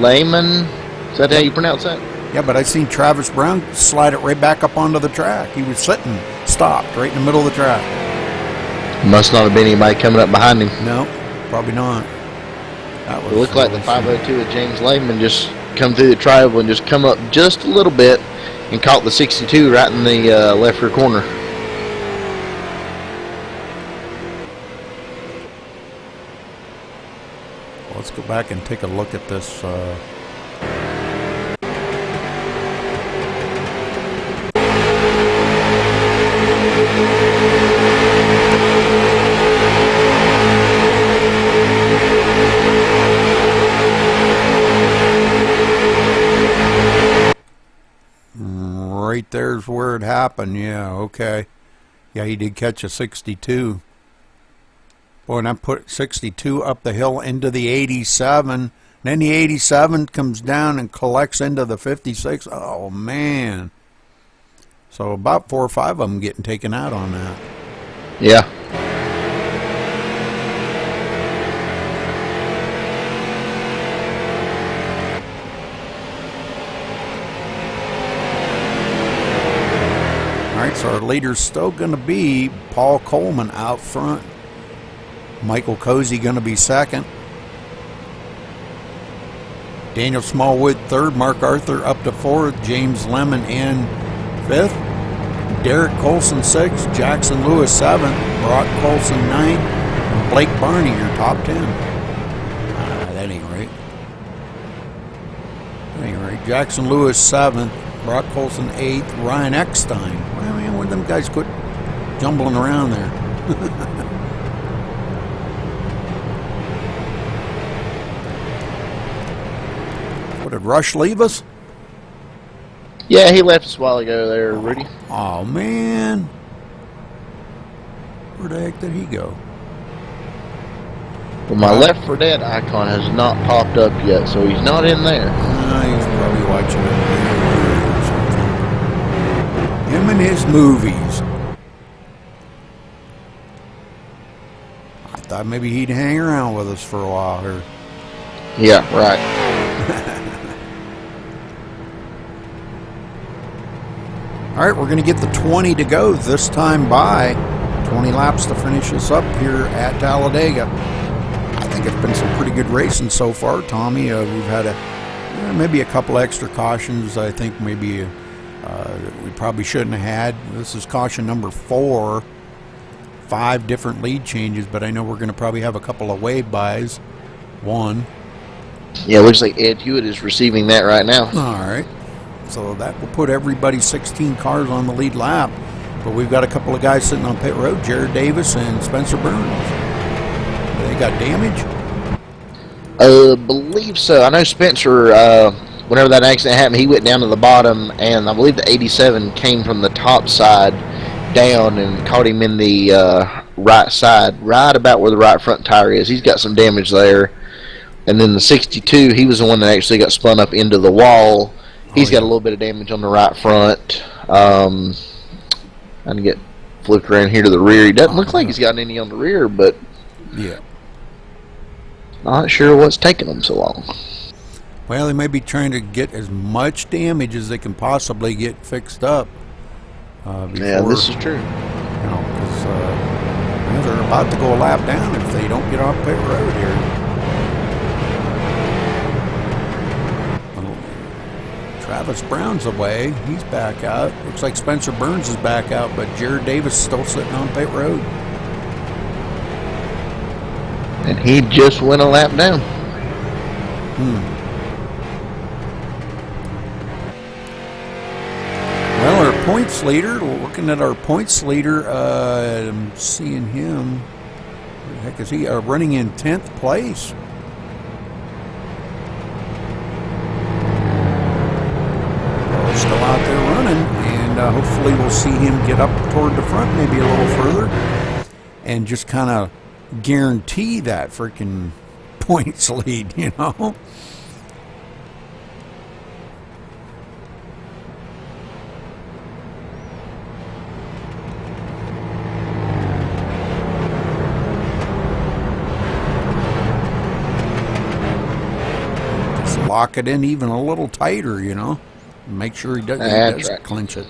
Lehman. Is that how you pronounce that? Yeah, but I seen Travis Brown slide it right back up onto the track. He was sitting, stopped, right in the middle of the track. Must not have been anybody coming up behind him. No, probably not. It looked like the 502 of James Lehman just come through the tribal and just come up just a little bit and caught the 62 right in the left rear corner. Let's go back and take a look at this. Right there's where it happened. Yeah, okay. Yeah, he did catch a 62. Boy, and I put 62 up the hill into the 87. Then the 87 comes down and collects into the 56. Oh, man. So about 4 or 5 of them getting taken out on that. Yeah. All right, so our leader's still going to be Paul Coleman out front. Michael Cozy going to be second. Daniel Smallwood third. Mark Arthur up to fourth. James Lemon in fifth. Derek Colson sixth. Jackson Lewis seventh. Brock Colson ninth. And Blake Barney your top 10. That ain't right. That ain't right. Jackson Lewis seventh. Brock Colson eighth. Ryan Eckstein. Well, man, where them guys quit jumbling around there? Did Rush leave us? Yeah, he left us a while ago there, Rudy. Oh, man. Where the heck did he go? Well, my left for dead icon has not popped up yet, so he's not in there. He's probably watching or something. Him and his movies. I thought maybe he'd hang around with us for a while here. Yeah, right. All right, we're going to get the 20 to go this time by. 20 laps to finish us up here at Talladega. I think it's been some pretty good racing so far, Tommy. We've had maybe a couple extra cautions. I think maybe we probably shouldn't have had. This is caution number 4. 5 different lead changes, but I know we're going to probably have a couple of wave bys. 1. Yeah, looks like Ed Hewitt is receiving that right now. All right. So that will put everybody 16 cars on the lead lap. But we've got a couple of guys sitting on pit road, Jared Davis and Spencer Burns. They got damage? Believe so. I know Spencer, whenever that accident happened, he went down to the bottom, and I believe the 87 came from the top side down and caught him in the right side, right about where the right front tire is. He's got some damage there. And then the 62, he was the one that actually got spun up into the wall. He's got a little bit of damage on the right front. I didn't get flipped around here to the rear. He doesn't look like he's got any on the rear, but Yeah. not sure what's taking him so long. Well, they may be trying to get as much damage as they can possibly get fixed up. Before, Yeah, this is true. Because they're about to go a lap down if they don't get off pit road here. Well, Travis Brown's away. He's back out. Looks like Spencer Burns is back out, but Jared Davis is still sitting on pit road. And he just went a lap down. Well, our points leader, looking at our points leader, I'm seeing him. Where the heck is he? Running in 10th place. Still out there running, and hopefully we'll see him get up toward the front, maybe a little further, and just kind of guarantee that freaking points lead, you know? Lock it in even a little tighter, you know. Make sure he doesn't clinch it.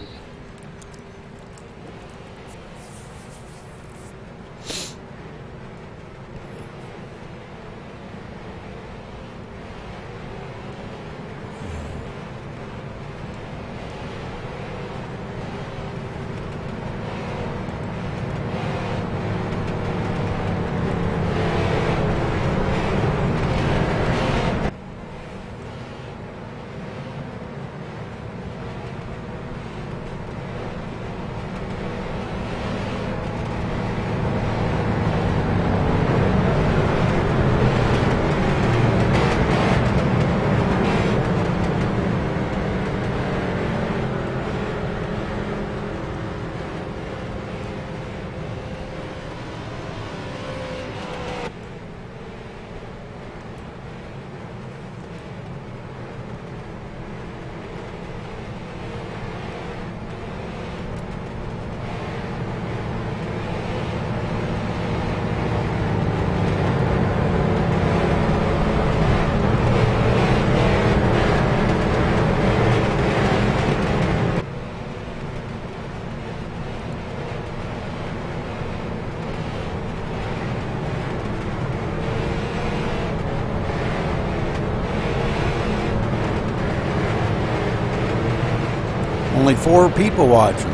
Only 4 people watching.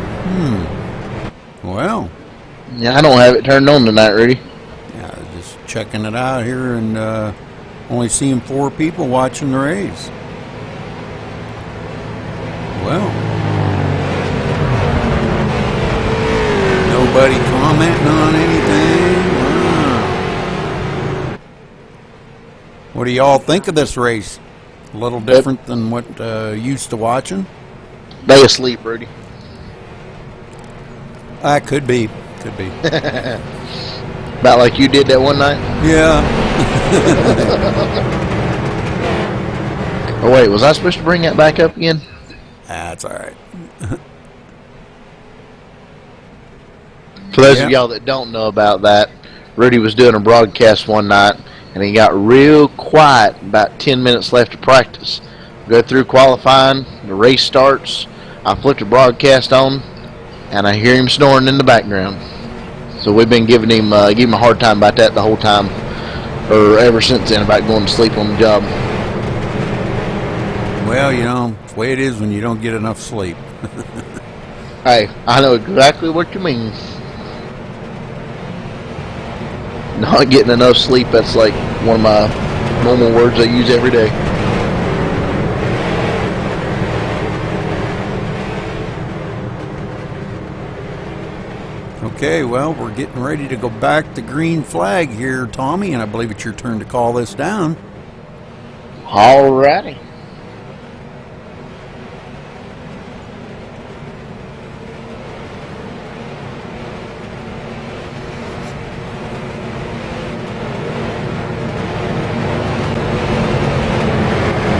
Well. Yeah, I don't have it turned on tonight, Rudy. Yeah, just checking it out here and only seeing 4 people watching the race. Well. Nobody commenting on anything. Wow. What do y'all think of this race? A little different than what used to watching? They asleep, Rudy. Could be. Could be. About like you did that one night? Yeah. Oh, wait, was I supposed to bring that back up again? That's all right. For those of y'all that don't know about that, Rudy was doing a broadcast one night, and he got real quiet about 10 minutes left to practice. Go through qualifying, the race starts, I flipped the broadcast on, and I hear him snoring in the background. So we've been giving him a hard time about that the whole time, or ever since then, about going to sleep on the job. Well, you know, it's the way it is when you don't get enough sleep. Hey, I know exactly what you mean. Not getting enough sleep, that's like one of my normal words I use every day. Okay, well, we're getting ready to go back to green flag here, Tommy, and I believe it's your turn to call this down. Alrighty.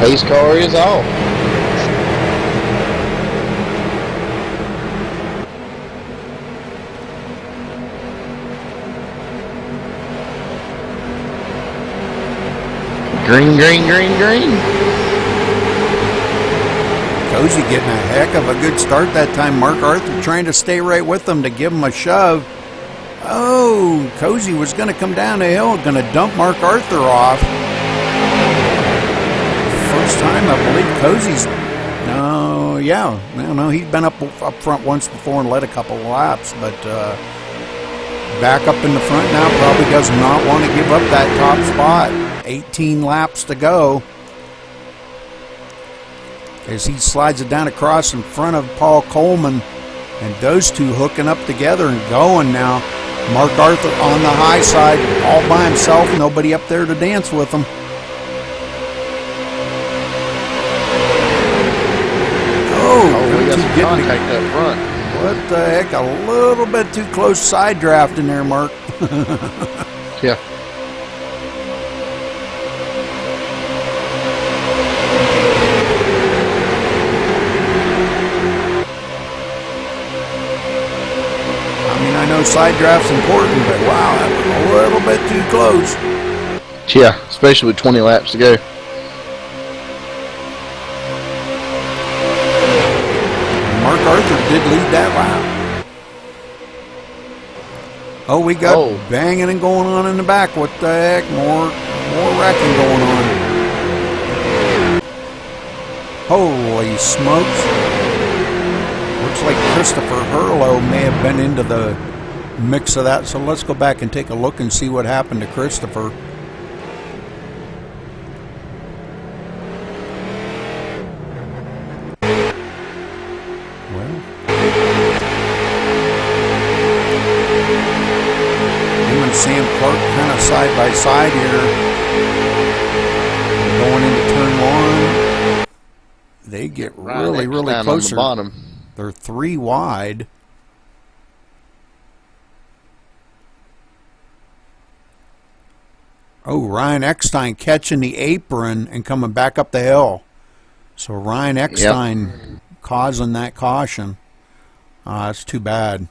Pace car is off. Green, green, green, green. Cozy getting a heck of a good start that time. Mark Arthur trying to stay right with them to give him a shove. Oh, Cozy was going to come down the hill, going to dump Mark Arthur off. First time, I believe, Cozy's... No, he's been up front once before and led a couple of laps, but back up in the front now, probably does not want to give up that top spot. 18 laps to go. As he slides it down across in front of Paul Coleman, and those two hooking up together and going now. Mark Arthur on the high side, all by himself, nobody up there to dance with him. We got some contact up front. What the heck? A little bit too close side draft in there, Mark. Yeah. I mean, I know side draft's important, but wow, that was a little bit too close. Yeah, especially with 20 laps to go. Mark Arthur did lead that lap. Oh, we got banging and going on in the back. What the heck? More wrecking going on. Holy smokes. Looks like Christopher Hurlow may have been into the mix of that. So let's go back and take a look and see what happened to Christopher. Sam Clark kind of side by side here. Going into turn one. They get really close. On the bottom. They're 3 wide. Oh, Ryan Eckstein catching the apron and coming back up the hill. So Ryan Eckstein causing that caution. That's too bad.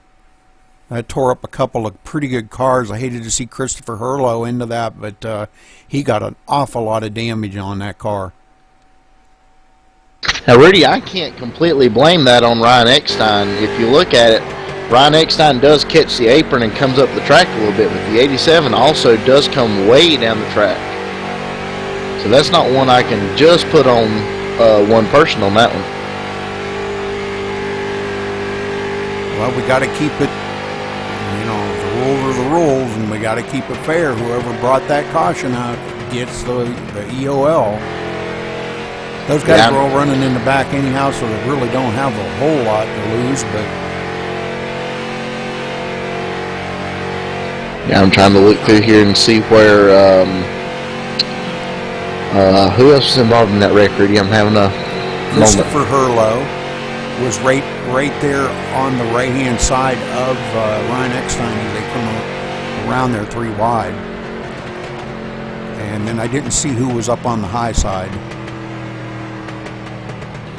That tore up a couple of pretty good cars. I hated to see Christopher Hurlow into that, but he got an awful lot of damage on that car. Now, Rudy, I can't completely blame that on Ryan Eckstein. If you look at it, Ryan Eckstein does catch the apron and comes up the track a little bit, but the 87 also does come way down the track. So that's not one I can just put on one person on that one. Well, we got to keep it. You know, the rules are the rules, and we got to keep it fair. Whoever brought that caution out gets the EOL. Those guys are all running in the back anyhow, so they really don't have a whole lot to lose. But yeah, I'm trying to look through here and see where who else is involved in that wreck, Rudy. I'm having a Christopher Hurlow was right there on the right-hand side of Ryan Eckstein as they come around there 3 wide. And then I didn't see who was up on the high side.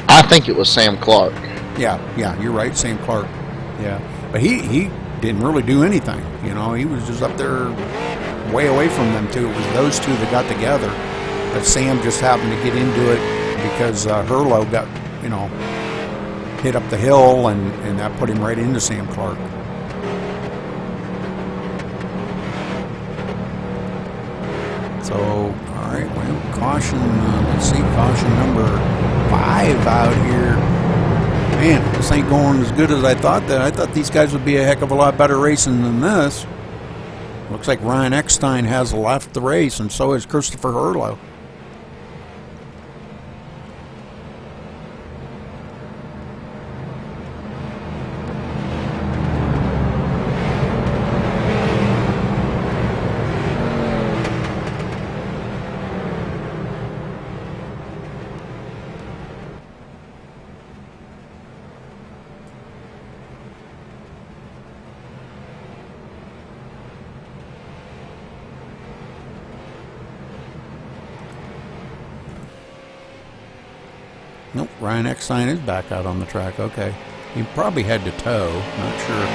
I think it was Sam Clark. Yeah, you're right, Sam Clark. Yeah, but he didn't really do anything. You know, he was just up there way away from them too. It was those two that got together. But Sam just happened to get into it because Hurlow got, you know, hit up the hill, and that put him right into Sam Clark. So, all right, well, caution, let's see, caution number 5 out here. Man, this ain't going as good as I thought. I thought these guys would be a heck of a lot better racing than this. Looks like Ryan Eckstein has left the race, and so has Christopher Hurlow. Nope, Ryan Eckstein is back out on the track. Okay. He probably had to tow. Not sure.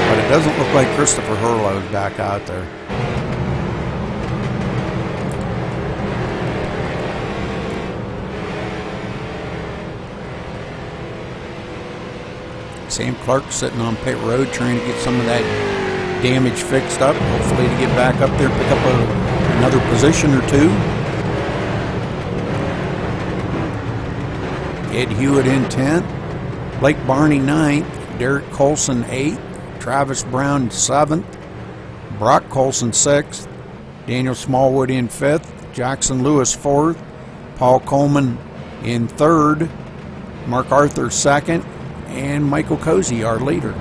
But it doesn't look like Christopher Hurlow is back out there. Sam Clark sitting on pit road trying to get some of that damage fixed up, hopefully to get back up there, pick up another position or two. Ed Hewitt in 10th, Blake Barney 9th, Derek Colson 8th, Travis Brown 7th, Brock Colson 6th, Daniel Smallwood in 5th, Jackson Lewis 4th, Paul Coleman in 3rd, Mark Arthur 2nd, and Michael Cozy, our leader.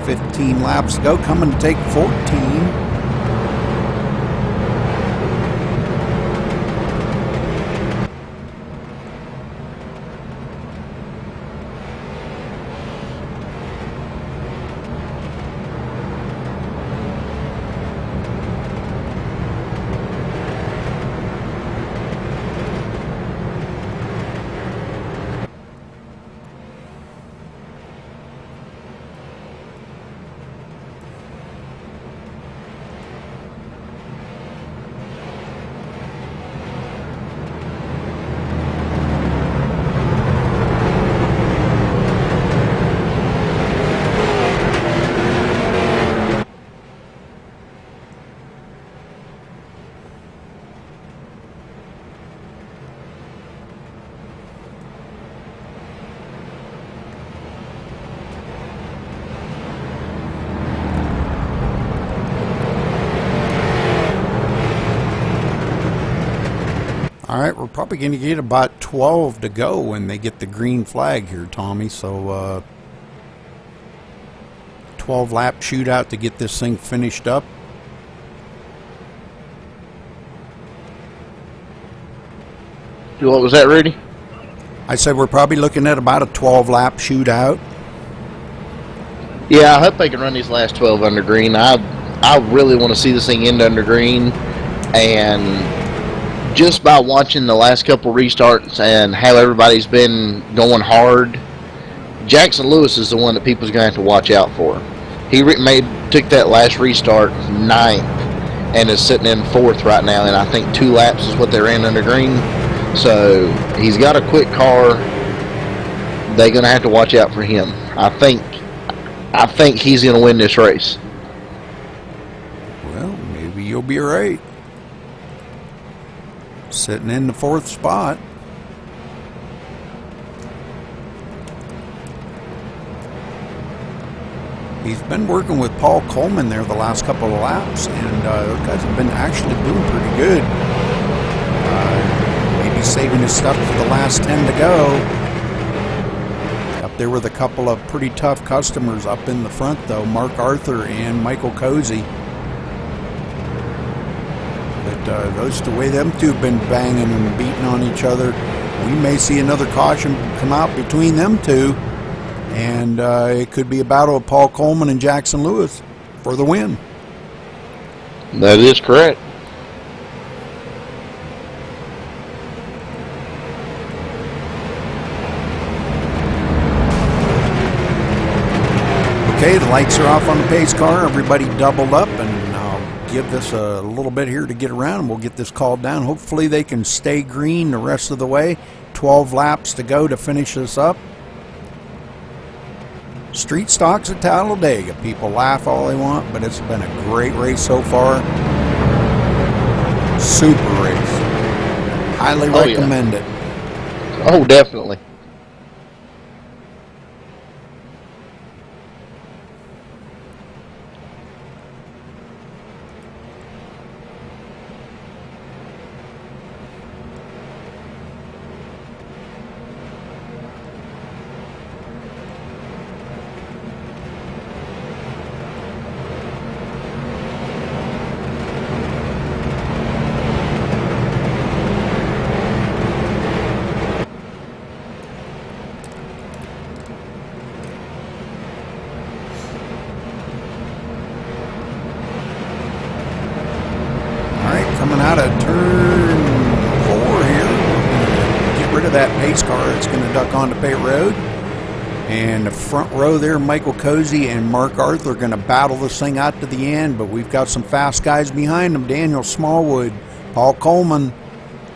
15 laps to go, coming to take 14. All right, we're probably going to get about 12 to go when they get the green flag here, Tommy. So 12 lap shootout to get this thing finished up. What was that, Rudy? I said we're probably looking at about a 12 lap shootout. Yeah, I hope they can run these last 12 under green. I really want to see this thing end under green, and just by watching the last couple restarts and how everybody's been going hard, Jackson Lewis is the one that people's going to have to watch out for. He took that last restart 9th and is sitting in 4th right now, and I think 2 laps is what they ran under green. So he's got a quick car. They're going to have to watch out for him. I think he's going to win this race. Well, maybe you'll be right. Sitting in the 4th spot. He's been working with Paul Coleman there the last couple of laps, and those guys have been actually doing pretty good. Maybe saving his stuff for the last 10 to go. Up there with a couple of pretty tough customers up in the front, though, Mark Arthur and Michael Cozy. But the way them two have been banging and beating on each other, we may see another caution come out between them two, and it could be a battle of Paul Coleman and Jackson Lewis for the win. That is correct. Okay, the lights are off on the pace car. Everybody doubled up, and I'll give this a little bit here to get around, and we'll get this called down. Hopefully they can stay green the rest of the way. 12 laps to go to finish this up. Street stocks at Talladega. People laugh all they want, but it's been a great race so far. Super race. Highly recommend it. Oh, definitely. Coming out of turn 4 here. Get rid of that pace car that's going to duck onto pit road. And the front row there, Michael Cozy and Mark Arthur are going to battle this thing out to the end, but we've got some fast guys behind them. Daniel Smallwood, Paul Coleman,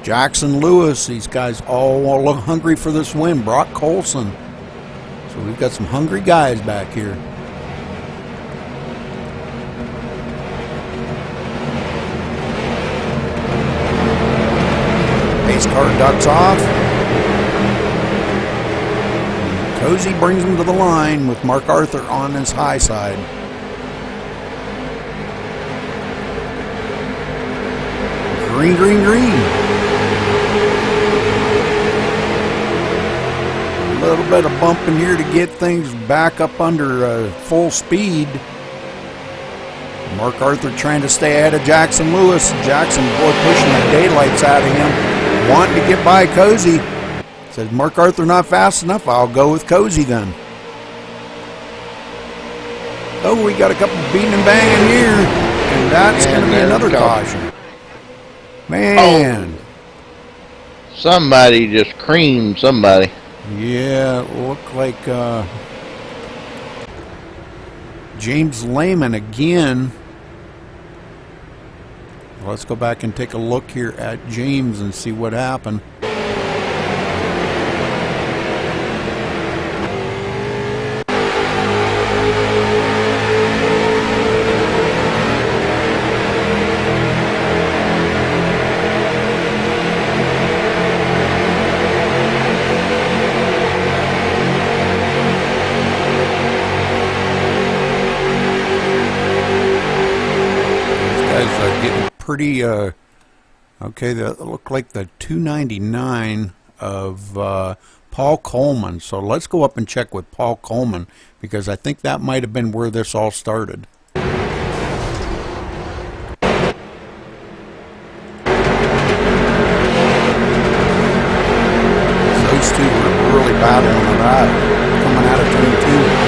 Jackson Lewis. These guys all look hungry for this win. Brock Colson. So we've got some hungry guys back here. Pace car ducks off. Cozy brings him to the line with Mark Arthur on his high side. Green, green, green. A little bit of bumping here to get things back up under full speed. Mark Arthur trying to stay ahead of Jackson Lewis. Jackson, boy, pushing the daylights out of him. Wanting to get by Cozy. Says, Mark Arthur not fast enough, I'll go with Cozy then. Oh, we got a couple beating and banging here. And that's going to be another caution. Man. Oh. Somebody just creamed somebody. Yeah, it looked like James Lehman again. Let's go back and take a look here at James and see what happened. Pretty okay, that looked like the 299 of Paul Coleman. So let's go up and check with Paul Coleman, because I think that might have been where this all started. Those two were really battling it out, coming out of turn 2.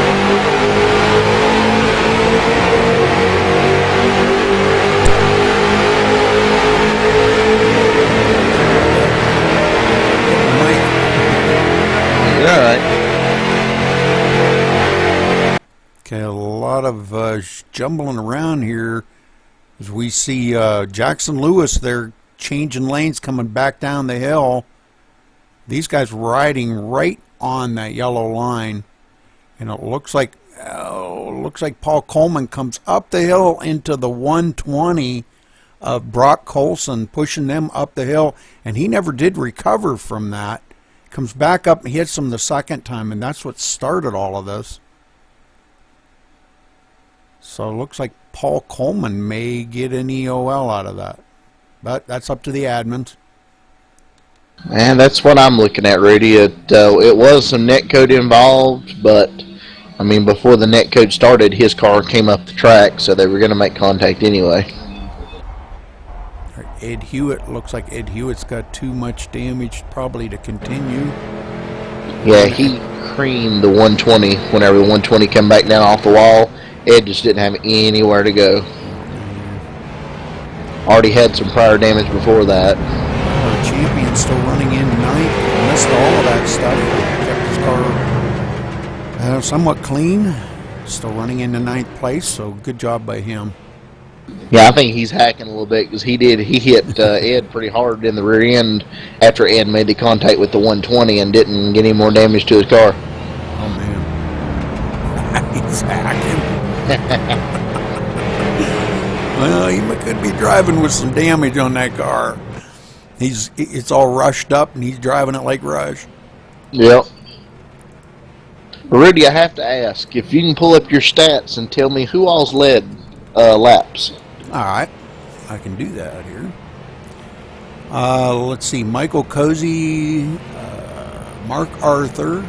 Okay, a lot of jumbling around here as we see Jackson Lewis. They're changing lanes, coming back down the hill. These guys riding right on that yellow line, and it looks like Paul Coleman comes up the hill into the 120 of Brock Colson, pushing them up the hill, and he never did recover from that. Comes back up and hits him the second time, and that's what started all of this. So it looks like Paul Coleman may get an EOL out of that. But that's up to the admins. And that's what I'm looking at, Rudy. It was some netcode involved, but, I mean, before the netcode started, his car came up the track, so they were going to make contact anyway. Ed Hewitt, looks like Ed Hewitt's got too much damage probably to continue. Yeah, he creamed the 120 whenever the 120 came back down off the wall. Ed just didn't have anywhere to go. Already had some prior damage before that. Our champion still running in ninth. Missed all of that stuff. Kept his car somewhat clean. Still running into ninth place, so good job by him. Yeah, I think he's hacking a little bit, because he hit Ed pretty hard in the rear end after Ed made the contact with the 120 and didn't get any more damage to his car. Oh, man. He's hacking. Well, he could be driving with some damage on that car. It's all rushed up, and he's driving it like Rush. Yep. Rudy, I have to ask, if you can pull up your stats and tell me who all's led laps. All right, I can do that here. Let's see, Michael Cozy, Mark Arthur,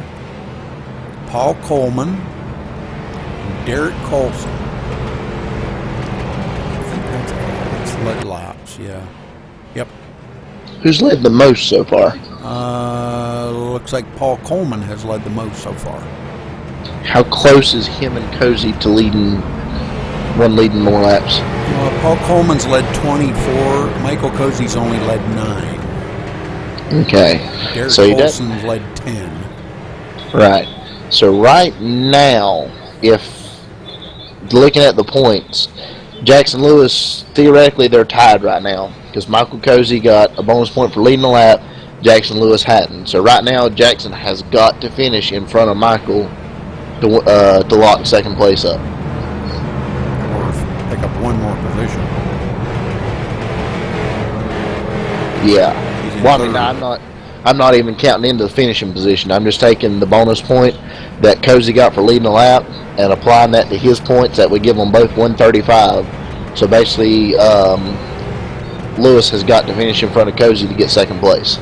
Paul Coleman, and Derek Colson. I think that's led laps, yeah. Yep. Who's led the most so far? Looks like Paul Coleman has led the most so far. How close is him and Cozy to leading more laps? Paul Coleman's led 24. Michael Cozy's only led 9. Okay. Derek so Colson's led 10. Right. So right now, if looking at the points, Jackson Lewis, theoretically, they're tied right now, because Michael Cozy got a bonus point for leading the lap. Jackson Lewis hadn't. So right now, Jackson has got to finish in front of Michael to lock second place up. Or pick up one more position. Yeah. He's in Well, I mean, third. I'm not even counting into the finishing position. I'm just taking the bonus point that Cozy got for leading a lap and applying that to his points. That would give them both 135. So basically, Lewis has got to finish in front of Cozy to get second place.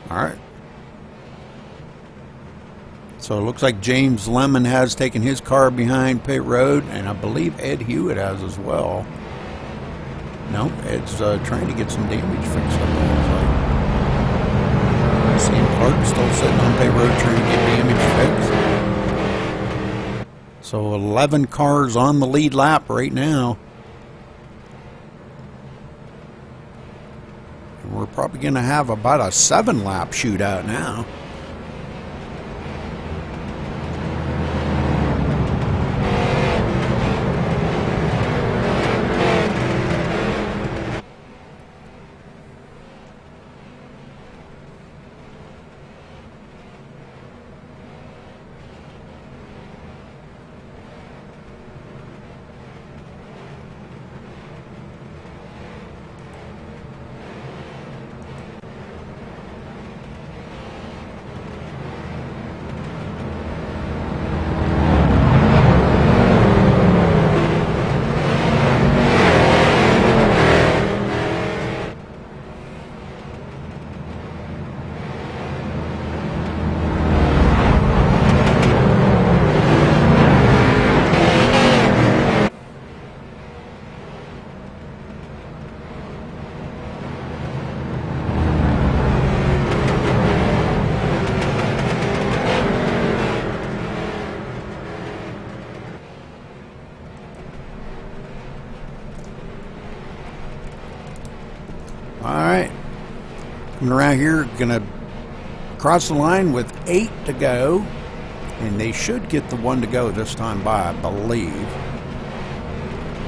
All right. So it looks like James Lemon has taken his car behind pit road, and I believe Ed Hewitt has as well. No, Ed's trying to get some damage fixed up. Sam Clark still sitting on pit road trying to get damage fixed. So 11 cars on the lead lap right now. And we're probably going to have about a 7-lap shootout now. Alright, coming around here, gonna cross the line with 8 to go, and they should get the 1 to go this time by, I believe.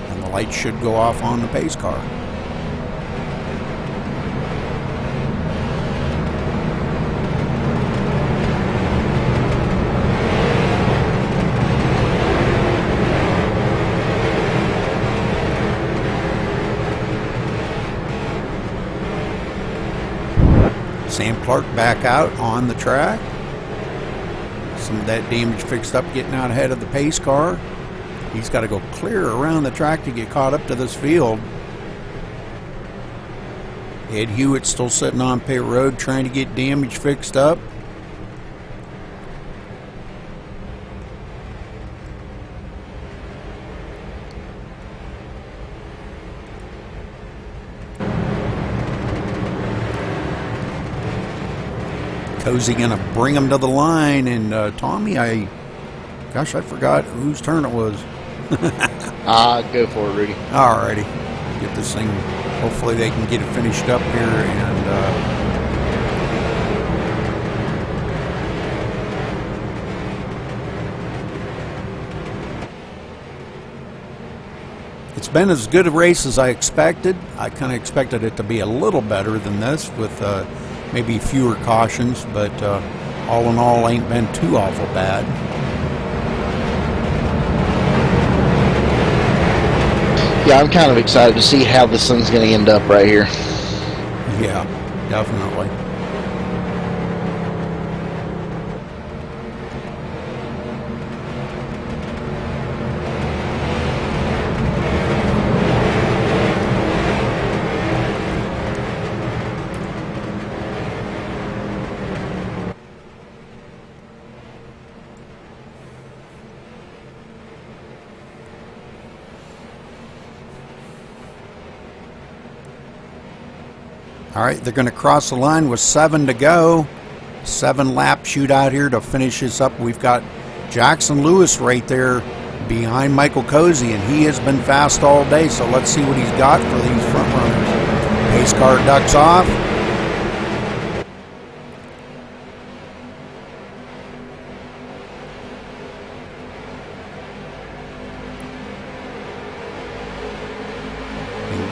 And the lights should go off on the pace car. Sam Clark back out on the track. Some of that damage fixed up, getting out ahead of the pace car. He's got to go clear around the track to get caught up to this field. Ed Hewitt still sitting on pit road trying to get damage fixed up. Cozy gonna bring him to the line, and Tommy, gosh, I forgot whose turn it was. Go for it, Rudy. Alrighty, get this thing. Hopefully they can get it finished up here, and it's been as good a race as I expected. I kind of expected it to be a little better than this, with maybe fewer cautions, but all in all, ain't been too awful bad. Yeah, I'm kind of excited to see how this thing's going to end up right here. Yeah, definitely. All right, they're going to cross the line with 7 to go. 7-lap shootout here to finish this up. We've got Jackson Lewis right there behind Michael Cozy, and he has been fast all day, so let's see what he's got for these front runners. Pace car ducks off.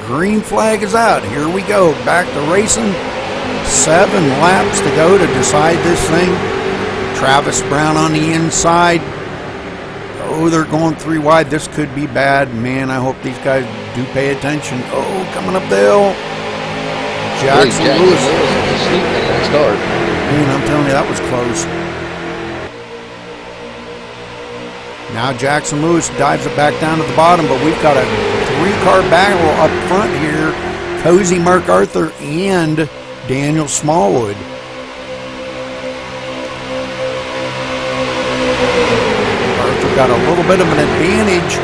Green flag is out. Here we go. Back to racing. 7 laps to go to decide this thing. Travis Brown on the inside. Oh, they're going 3 wide. This could be bad. Man, I hope these guys do pay attention. Oh, coming up the hill. Jackson Lewis. Man, I'm telling you, that was close. Now Jackson Lewis dives it back down to the bottom, but we've got a 3-car battle up front here. Cozy, Mark Arthur, and Daniel Smallwood. Arthur got a little bit of an advantage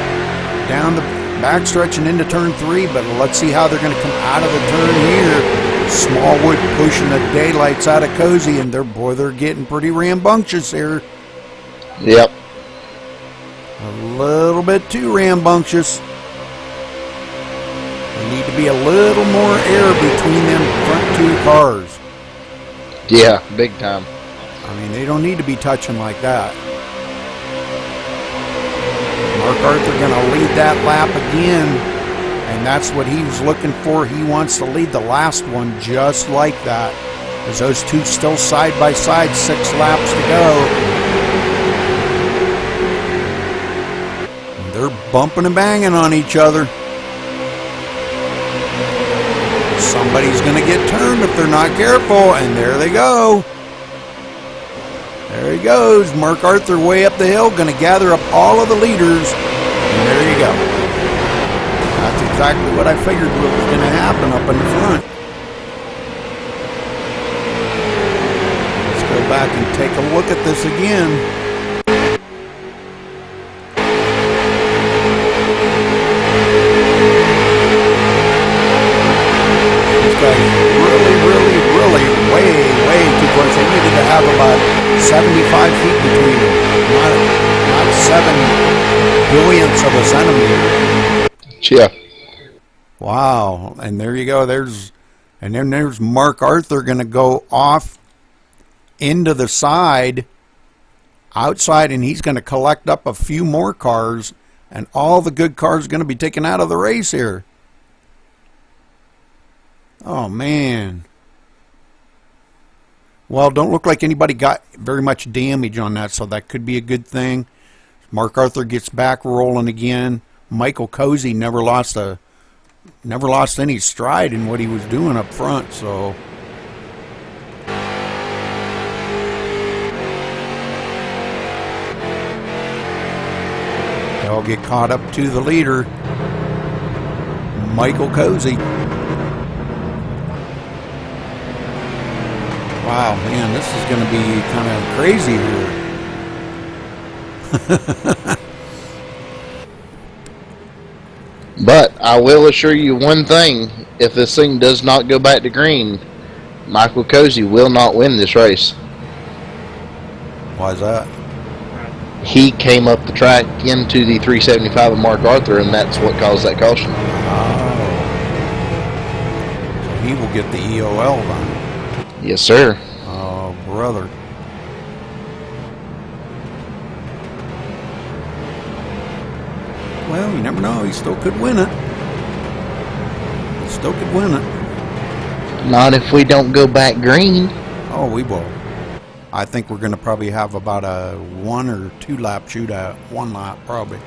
down the backstretch and into turn 3, but let's see how they're going to come out of the turn here. Smallwood pushing the daylights out of Cozy, and they're getting pretty rambunctious here. Yep. A little bit too rambunctious. There need to be a little more air between them front 2 cars. Yeah, big time. I mean, they don't need to be touching like that. Mark Arthur going to lead that lap again, and that's what he was looking for. He wants to lead the last one just like that. As those two still side by side, 6 laps to go. They're bumping and banging on each other. Somebody's going to get turned if they're not careful, and there they go. There he goes. Mark Arthur way up the hill, going to gather up all of the leaders, and there you go. That's exactly what I figured was going to happen up in the front. Let's go back and take a look at this again. Really way too close. They needed to have about 75 feet between them. Not 7 billionths of a centimeter. Yeah. Wow. And there you go. Then there's Mark Arthur going to go off into the side, outside, and he's going to collect up a few more cars, and all the good cars are going to be taken out of the race here. Oh, man. Well, don't look like anybody got very much damage on that, so that could be a good thing. Mark Arthur gets back rolling again. Michael Cozy never lost any stride in what he was doing up front, so they'll get caught up to the leader, Michael Cozy. Wow, man, this is going to be kind of crazy here. But I will assure you one thing. If this thing does not go back to green, Michael Cozy will not win this race. Why is that? He came up the track into the 375 of Mark Arthur, and that's what caused that caution. Oh. So he will get the EOL then. Yes, sir. Oh, brother. Well, you never know. He still could win it. He still could win it. Not if we don't go back green. Oh, we will. I think we're going to probably have about a 1 or 2 lap shootout. 1 lap, probably.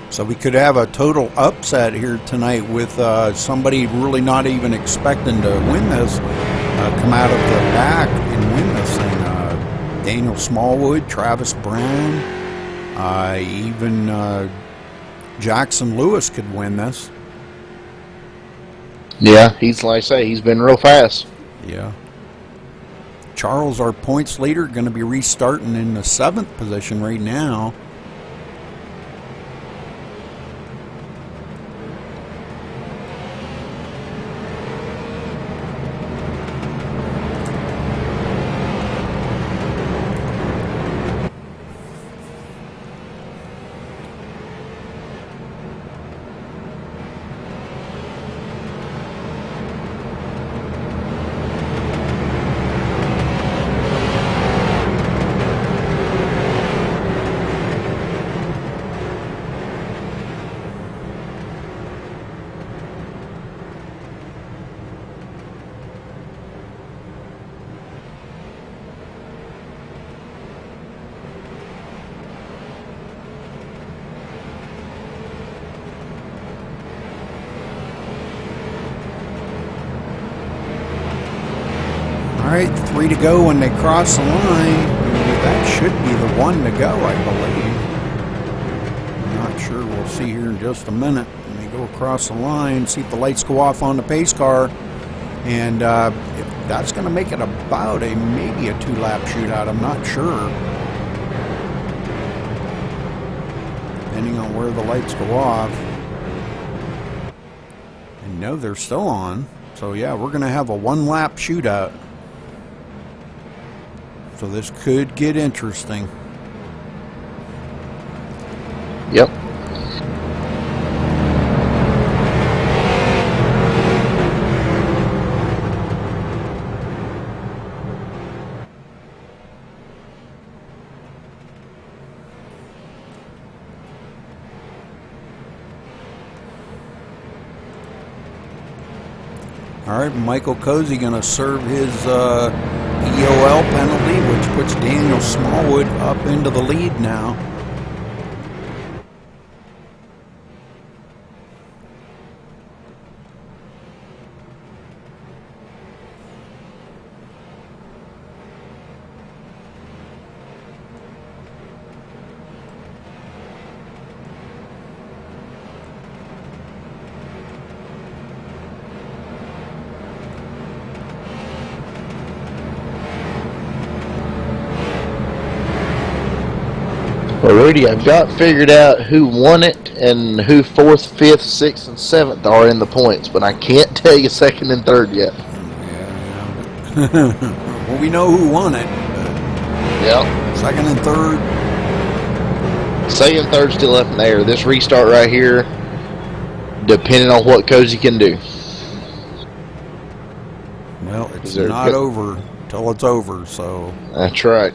So we could have a total upset here tonight with somebody really not even expecting to win this come out of the back and win this thing. Daniel Smallwood, Travis Brown, even Jackson Lewis could win this. Yeah, he's like I say, he's been real fast. Yeah. Charles, our points leader, going to be restarting in the 7th position right now. 3 to go when they cross the line. That should be the one to go, I believe. I'm not sure. We'll see here in just a minute. When they go across the line, see if the lights go off on the pace car. And that's going to make it about maybe a 2-lap shootout. I'm not sure. Depending on where the lights go off. And no, they're still on. So yeah, we're going to have a 1-lap shootout. So this could get interesting. Yep. All right, Michael Cozy going to serve his EOL penalty, which puts Daniel Smallwood up into the lead now. Well, Rudy, I've got figured out who won it and who 4th, 5th, 6th, and 7th are in the points, but I can't tell you 2nd and 3rd yet. Yeah. Well, we know who won it. Yep. 2nd and 3rd. 2nd and 3rd still up in the air. This restart right here, depending on what Cozy can do. Well, it's not over till it's over, so. That's right.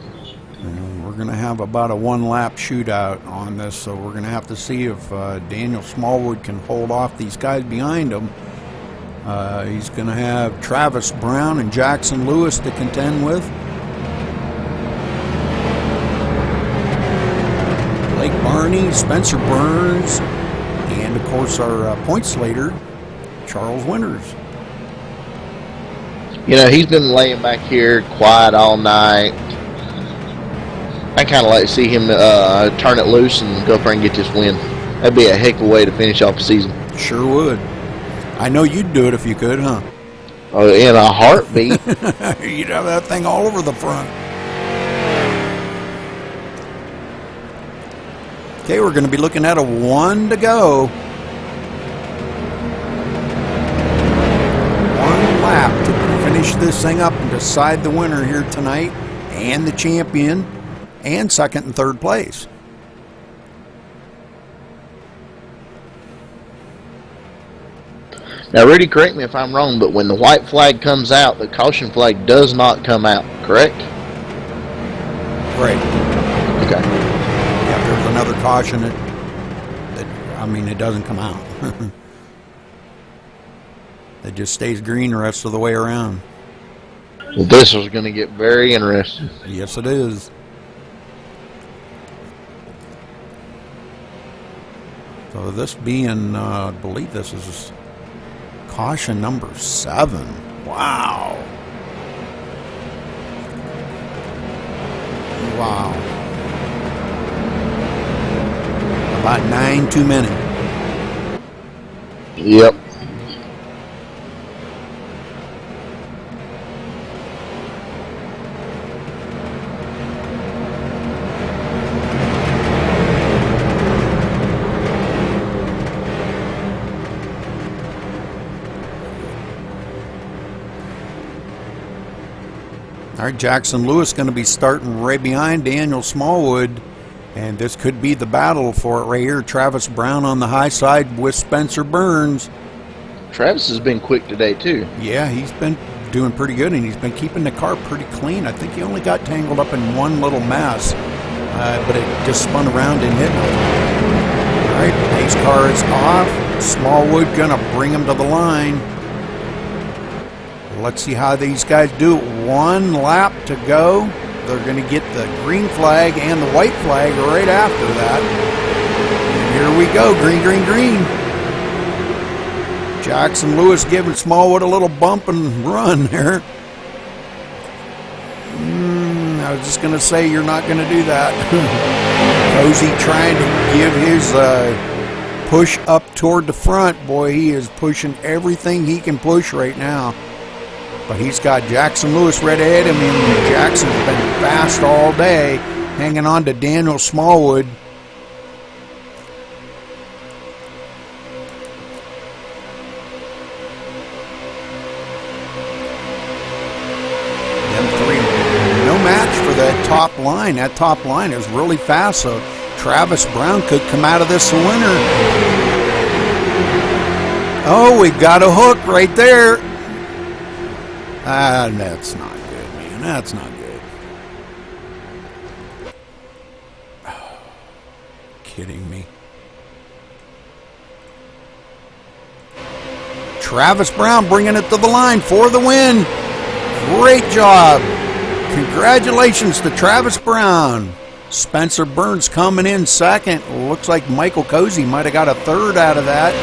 We're going to have about a 1-lap shootout on this, so we're going to have to see if Daniel Smallwood can hold off these guys behind him. He's going to have Travis Brown and Jackson Lewis to contend with. Blake Barney, Spencer Burns, and of course our points leader, Charles Winters. You know, he's been laying back here quiet all night. I kind of like to see him turn it loose and go up there and get this win. That'd be a heck of a way to finish off the season. Sure would. I know you'd do it if you could, huh? Oh, in a heartbeat. You'd have that thing all over the front. Okay, we're going to be looking at a 1 to go. 1 lap to finish this thing up and decide the winner here tonight and the champion. And 2nd and 3rd place. Now, Rudy, correct me if I'm wrong, but when the white flag comes out, the caution flag does not come out, correct? Right. Okay. Yeah, if there's another caution, it doesn't come out. It just stays green the rest of the way around. Well, this is going to get very interesting. Yes, it is. So this being, I believe this is caution number 7. Wow. Wow. About 9 too many. Yep. All right, Jackson Lewis going to be starting right behind Daniel Smallwood, and this could be the battle for it right here. Travis Brown on the high side with Spencer Burns. Travis has been quick today, too. Yeah, he's been doing pretty good, and he's been keeping the car pretty clean. I think he only got tangled up in one little mess, but it just spun around and hit him. All right, pace car is off. Smallwood going to bring him to the line. Let's see how these guys do. 1 lap to go. They're going to get the green flag and the white flag right after that. And here we go. Green, green, green. Jackson Lewis giving Smallwood a little bump and run there. I was just going to say you're not going to do that. Cozy trying to give his push up toward the front. Boy, he is pushing everything he can push right now. But he's got Jackson Lewis right ahead of him. Jackson's been fast all day, hanging on to Daniel Smallwood. For that top line. That top line is really fast, so Travis Brown could come out of this a winner. Oh, we've got a hook right there. That's not good, man. That's not good. Oh, kidding me. Travis Brown bringing it to the line for the win. Great job. Congratulations to Travis Brown. Spencer Burns coming in second. Looks like Michael Cozy might have got a third out of that.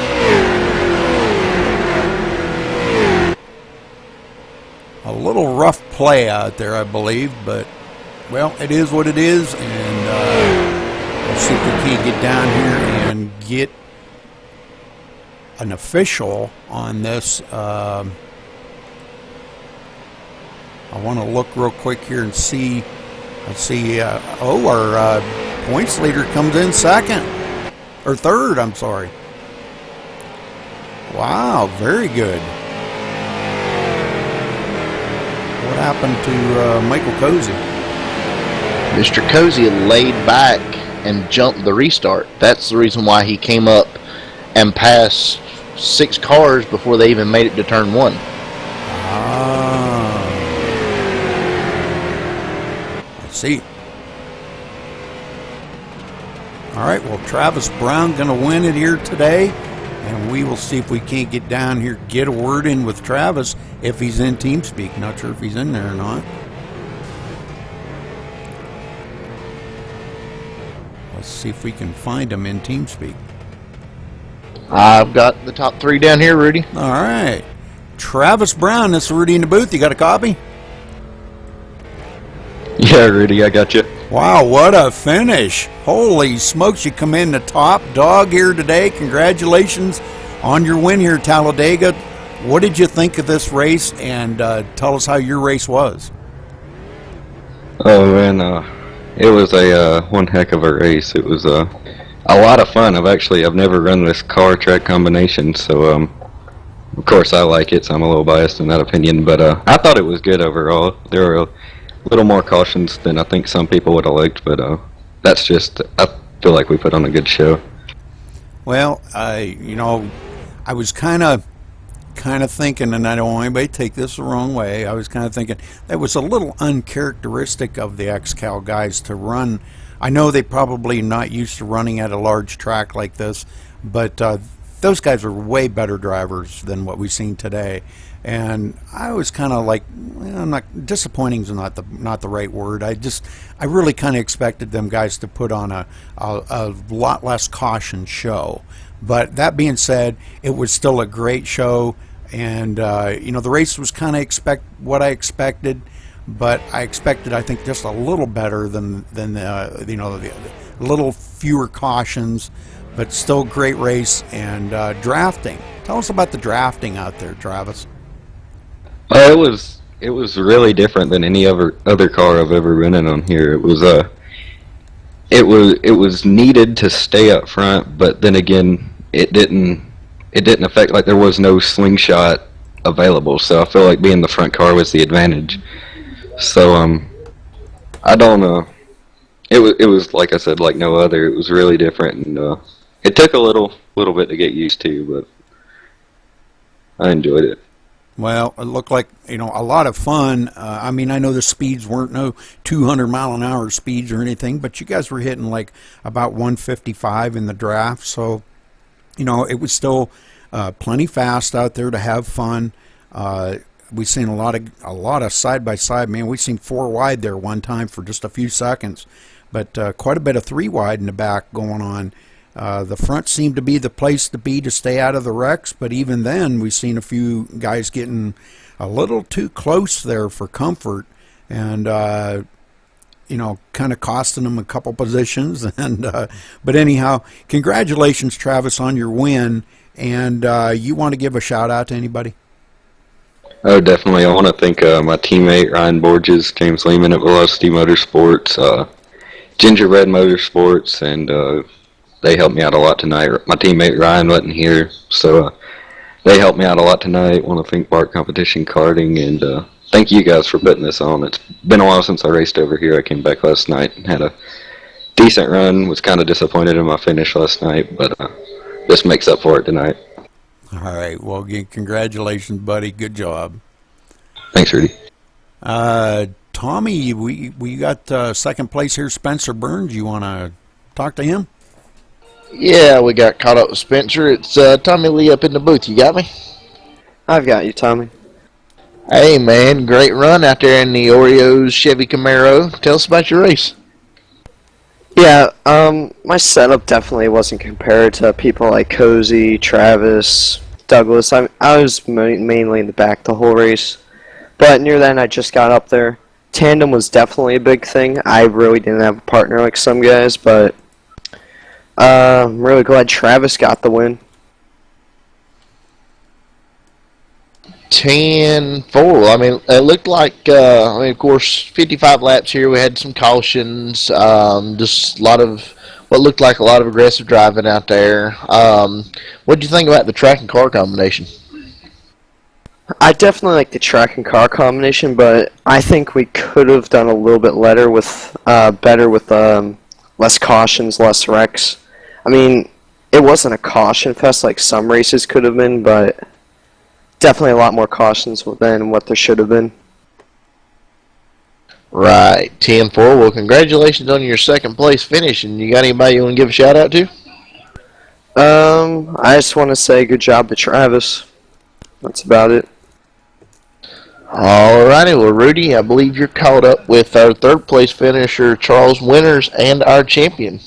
A little rough play out there, I believe, but, well, it is what it is, and we'll see if we can't get down here and get an official on this. I want to look real quick here and see. Let's see. Our points leader comes in second. Or third, I'm sorry. Wow, very good. What happened to Michael Cozy? Mr. Cozy laid back and jumped the restart. That's the reason why he came up and passed 6 cars before they even made it to turn 1. See. All right, well, Travis Brown going to win it here today, and we will see if we can't get down here, get a word in with Travis if he's in TeamSpeak. Not sure if he's in there or not. Let's see if we can find him in TeamSpeak. I've got the top 3 down here, Rudy. All right. Travis Brown, this is Rudy in the booth. You got a copy? Yeah, Rudy, I got you. Wow, what a finish. Holy smokes, you come in the top dog here today. Congratulations on your win here at Talladega. What did you think of this race, and tell us how your race was? Oh, man, it was a one heck of a race. It was a lot of fun. I've never run this car track combination, so of course I like it, so I'm a little biased in that opinion, but I thought it was good overall. There were a little more cautions than I think some people would have liked, but that's just, I feel like we put on a good show. Well, I was kind of thinking, and I don't want anybody to take this the wrong way, I was kind of thinking that was a little uncharacteristic of the XCal guys to run. I know they probably not used to running at a large track like this, but those guys are way better drivers than what we've seen today. And I was kind of like, I'm not, disappointing is not the right word. I really kind of expected them guys to put on a lot less caution show. But that being said, it was still a great show, and the race was kind of what I expected, but I expected, I think, just a little better than the little fewer cautions, but still great race. And drafting. Tell us about the drafting out there, Travis. It was really different than any other car I've ever ridden on here. It was needed to stay up front, but then again, it didn't affect, like there was no slingshot available. So I feel like being the front car was the advantage. So I don't know. It was like I said, like no other. It was really different, and it took a little bit to get used to, but I enjoyed it. Well, it looked like, a lot of fun. I mean, I know the speeds weren't no 200-mile-an-hour speeds or anything, but you guys were hitting like about 155 in the draft. So, it was still plenty fast out there to have fun. We've seen a lot of side-by-side. Man, we've seen 4 wide there one time for just a few seconds, but quite a bit of 3 wide in the back going on. The front seemed to be the place to be to stay out of the wrecks, but even then we've seen a few guys getting a little too close there for comfort. And kind of costing them a couple positions. And but anyhow, congratulations, Travis, on your win. And you want to give a shout out to anybody? Oh, definitely. I want to thank my teammate Ryan Borges, James Lehman at Velocity Motorsports, Gingerbread Motorsports, and they helped me out a lot tonight. My teammate Ryan wasn't here, so they helped me out a lot tonight. I want to thank Bart Competition Karting, and thank you guys for putting this on. It's been a while since I raced over here. I came back last night and had a decent run. Was kind of disappointed in my finish last night, but this makes up for it tonight. All right. Well, again, congratulations, buddy. Good job. Thanks, Rudy. Tommy, we got second place here, Spencer Burns. You want to talk to him? Yeah, we got caught up with Spencer. It's Tommy Lee up in the booth. You got me? I've got you, Tommy. Hey, man, great run out there in the Oreos Chevy Camaro. Tell us about your race. Yeah, my setup definitely wasn't compared to people like Cozy, Travis, Douglas. I was mainly in the back the whole race. But near the end, I just got up there. Tandem was definitely a big thing. I really didn't have a partner like some guys, but I'm really glad Travis got the win. 10-4. I mean, it looked like, of course, 55 laps here. We had some cautions, just a lot of what looked like a lot of aggressive driving out there. What did you think about the track and car combination? I definitely like the track and car combination, but I think we could have done a little bit better with less cautions, less wrecks. I mean, it wasn't a caution fest like some races could have been, but definitely a lot more cautions than what there should have been. Right, 10-4. Well, congratulations on your second place finish. And you got anybody you want to give a shout out to? I just want to say good job to Travis. That's about it. Alrighty, well, Rudy, I believe you're caught up with our third place finisher, Charles Winters, and our champion.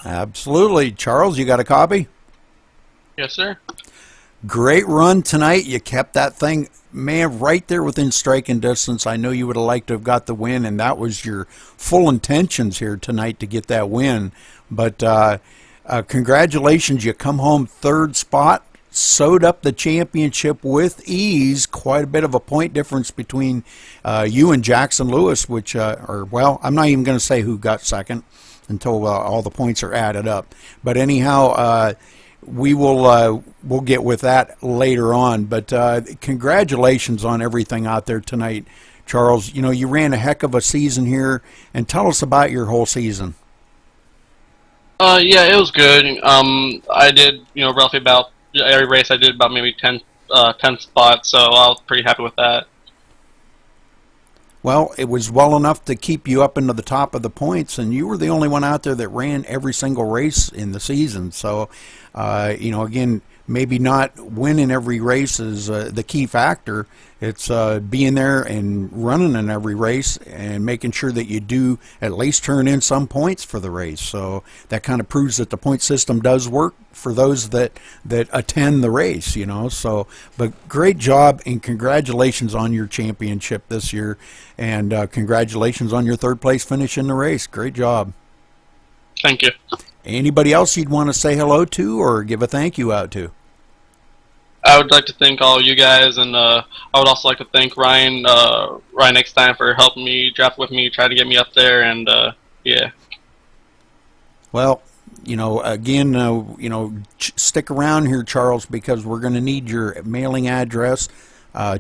Absolutely. Charles, you got a copy? Yes, sir. Great run tonight. You kept that thing, man, right there within striking distance. I know you would have liked to have got the win, and that was your full intentions here tonight to get that win. But congratulations. You come home third spot, sewed up the championship with ease. Quite a bit of a point difference between you and Jackson Lewis, which, well, I'm not even going to say who got second until all the points are added up. But anyhow, we'll get with that later on. But congratulations on everything out there tonight, Charles. You know, you ran a heck of a season here, and tell us about your whole season. Yeah, it was good. I did, roughly about every race I did about maybe 10 spots, so I was pretty happy with that. Well, it was well enough to keep you up into the top of the points, and you were the only one out there that ran every single race in the season. So, again, maybe not winning every race is the key factor. It's being there and running in every race and making sure that you do at least turn in some points for the race. So that kind of proves that the point system does work for those that attend the race, So, but great job and congratulations on your championship this year, and congratulations on your third place finish in the race. Great job. Thank you. Anybody else you'd want to say hello to or give a thank you out to? I would like to thank all you guys, and I would also like to thank Ryan Eckstein for helping me, draft with me, try to get me up there, and yeah. Well, again, stick around here, Charles, because we're going to need your mailing address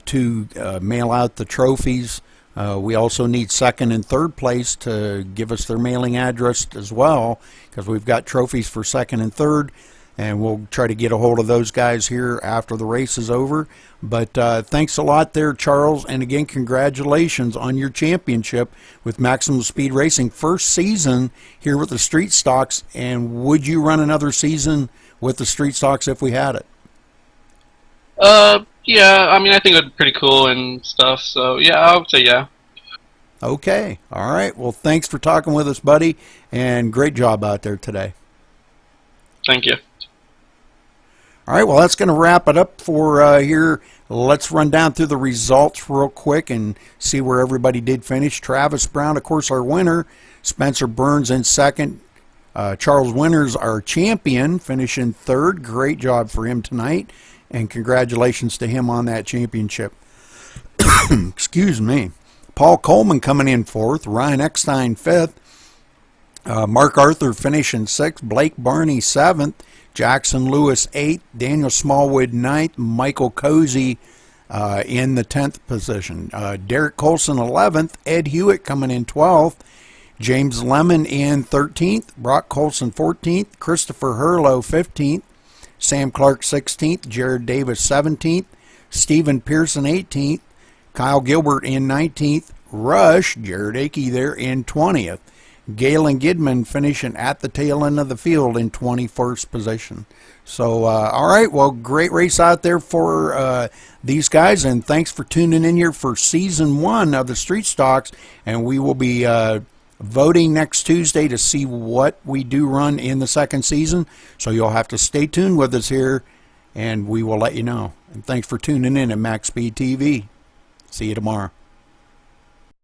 to mail out the trophies. We also need second and third place to give us their mailing address as well, because we've got trophies for second and third. And we'll try to get a hold of those guys here after the race is over. But thanks a lot there, Charles. And again, congratulations on your championship with Maximum Speed Racing. First season here with the Street Stocks. And would you run another season with the Street Stocks if we had it? Yeah, I mean, I think it would be pretty cool and stuff. So, yeah, I would say yeah. Okay. All right. Well, thanks for talking with us, buddy. And great job out there today. Thank you. All right, well, that's going to wrap it up for here. Let's run down through the results real quick and see where everybody did finish. Travis Brown, of course, our winner. Spencer Burns in second. Charles Winters, our champion, finishing third. Great job for him tonight, and congratulations to him on that championship. Excuse me. Paul Coleman coming in fourth. Ryan Eckstein fifth. Mark Arthur finishing sixth. Blake Barney seventh. Jackson Lewis 8th, Daniel Smallwood 9th, Michael Cozy in the 10th position. Derek Colson 11th, Ed Hewitt coming in 12th, James Lemon in 13th, Brock Colson 14th, Christopher Hurlow 15th, Sam Clark 16th, Jared Davis 17th, Stephen Pearson 18th, Kyle Gilbert in 19th, Rush, Jared Akey there in 20th. Galen Gidman finishing at the tail end of the field in 21st position. So, all right, well, great race out there for these guys, and thanks for tuning in here for Season 1 of the Street Stocks, and we will be voting next Tuesday to see what we do run in the second season, so you'll have to stay tuned with us here, and we will let you know. And thanks for tuning in at MaxSpeedTV. See you tomorrow.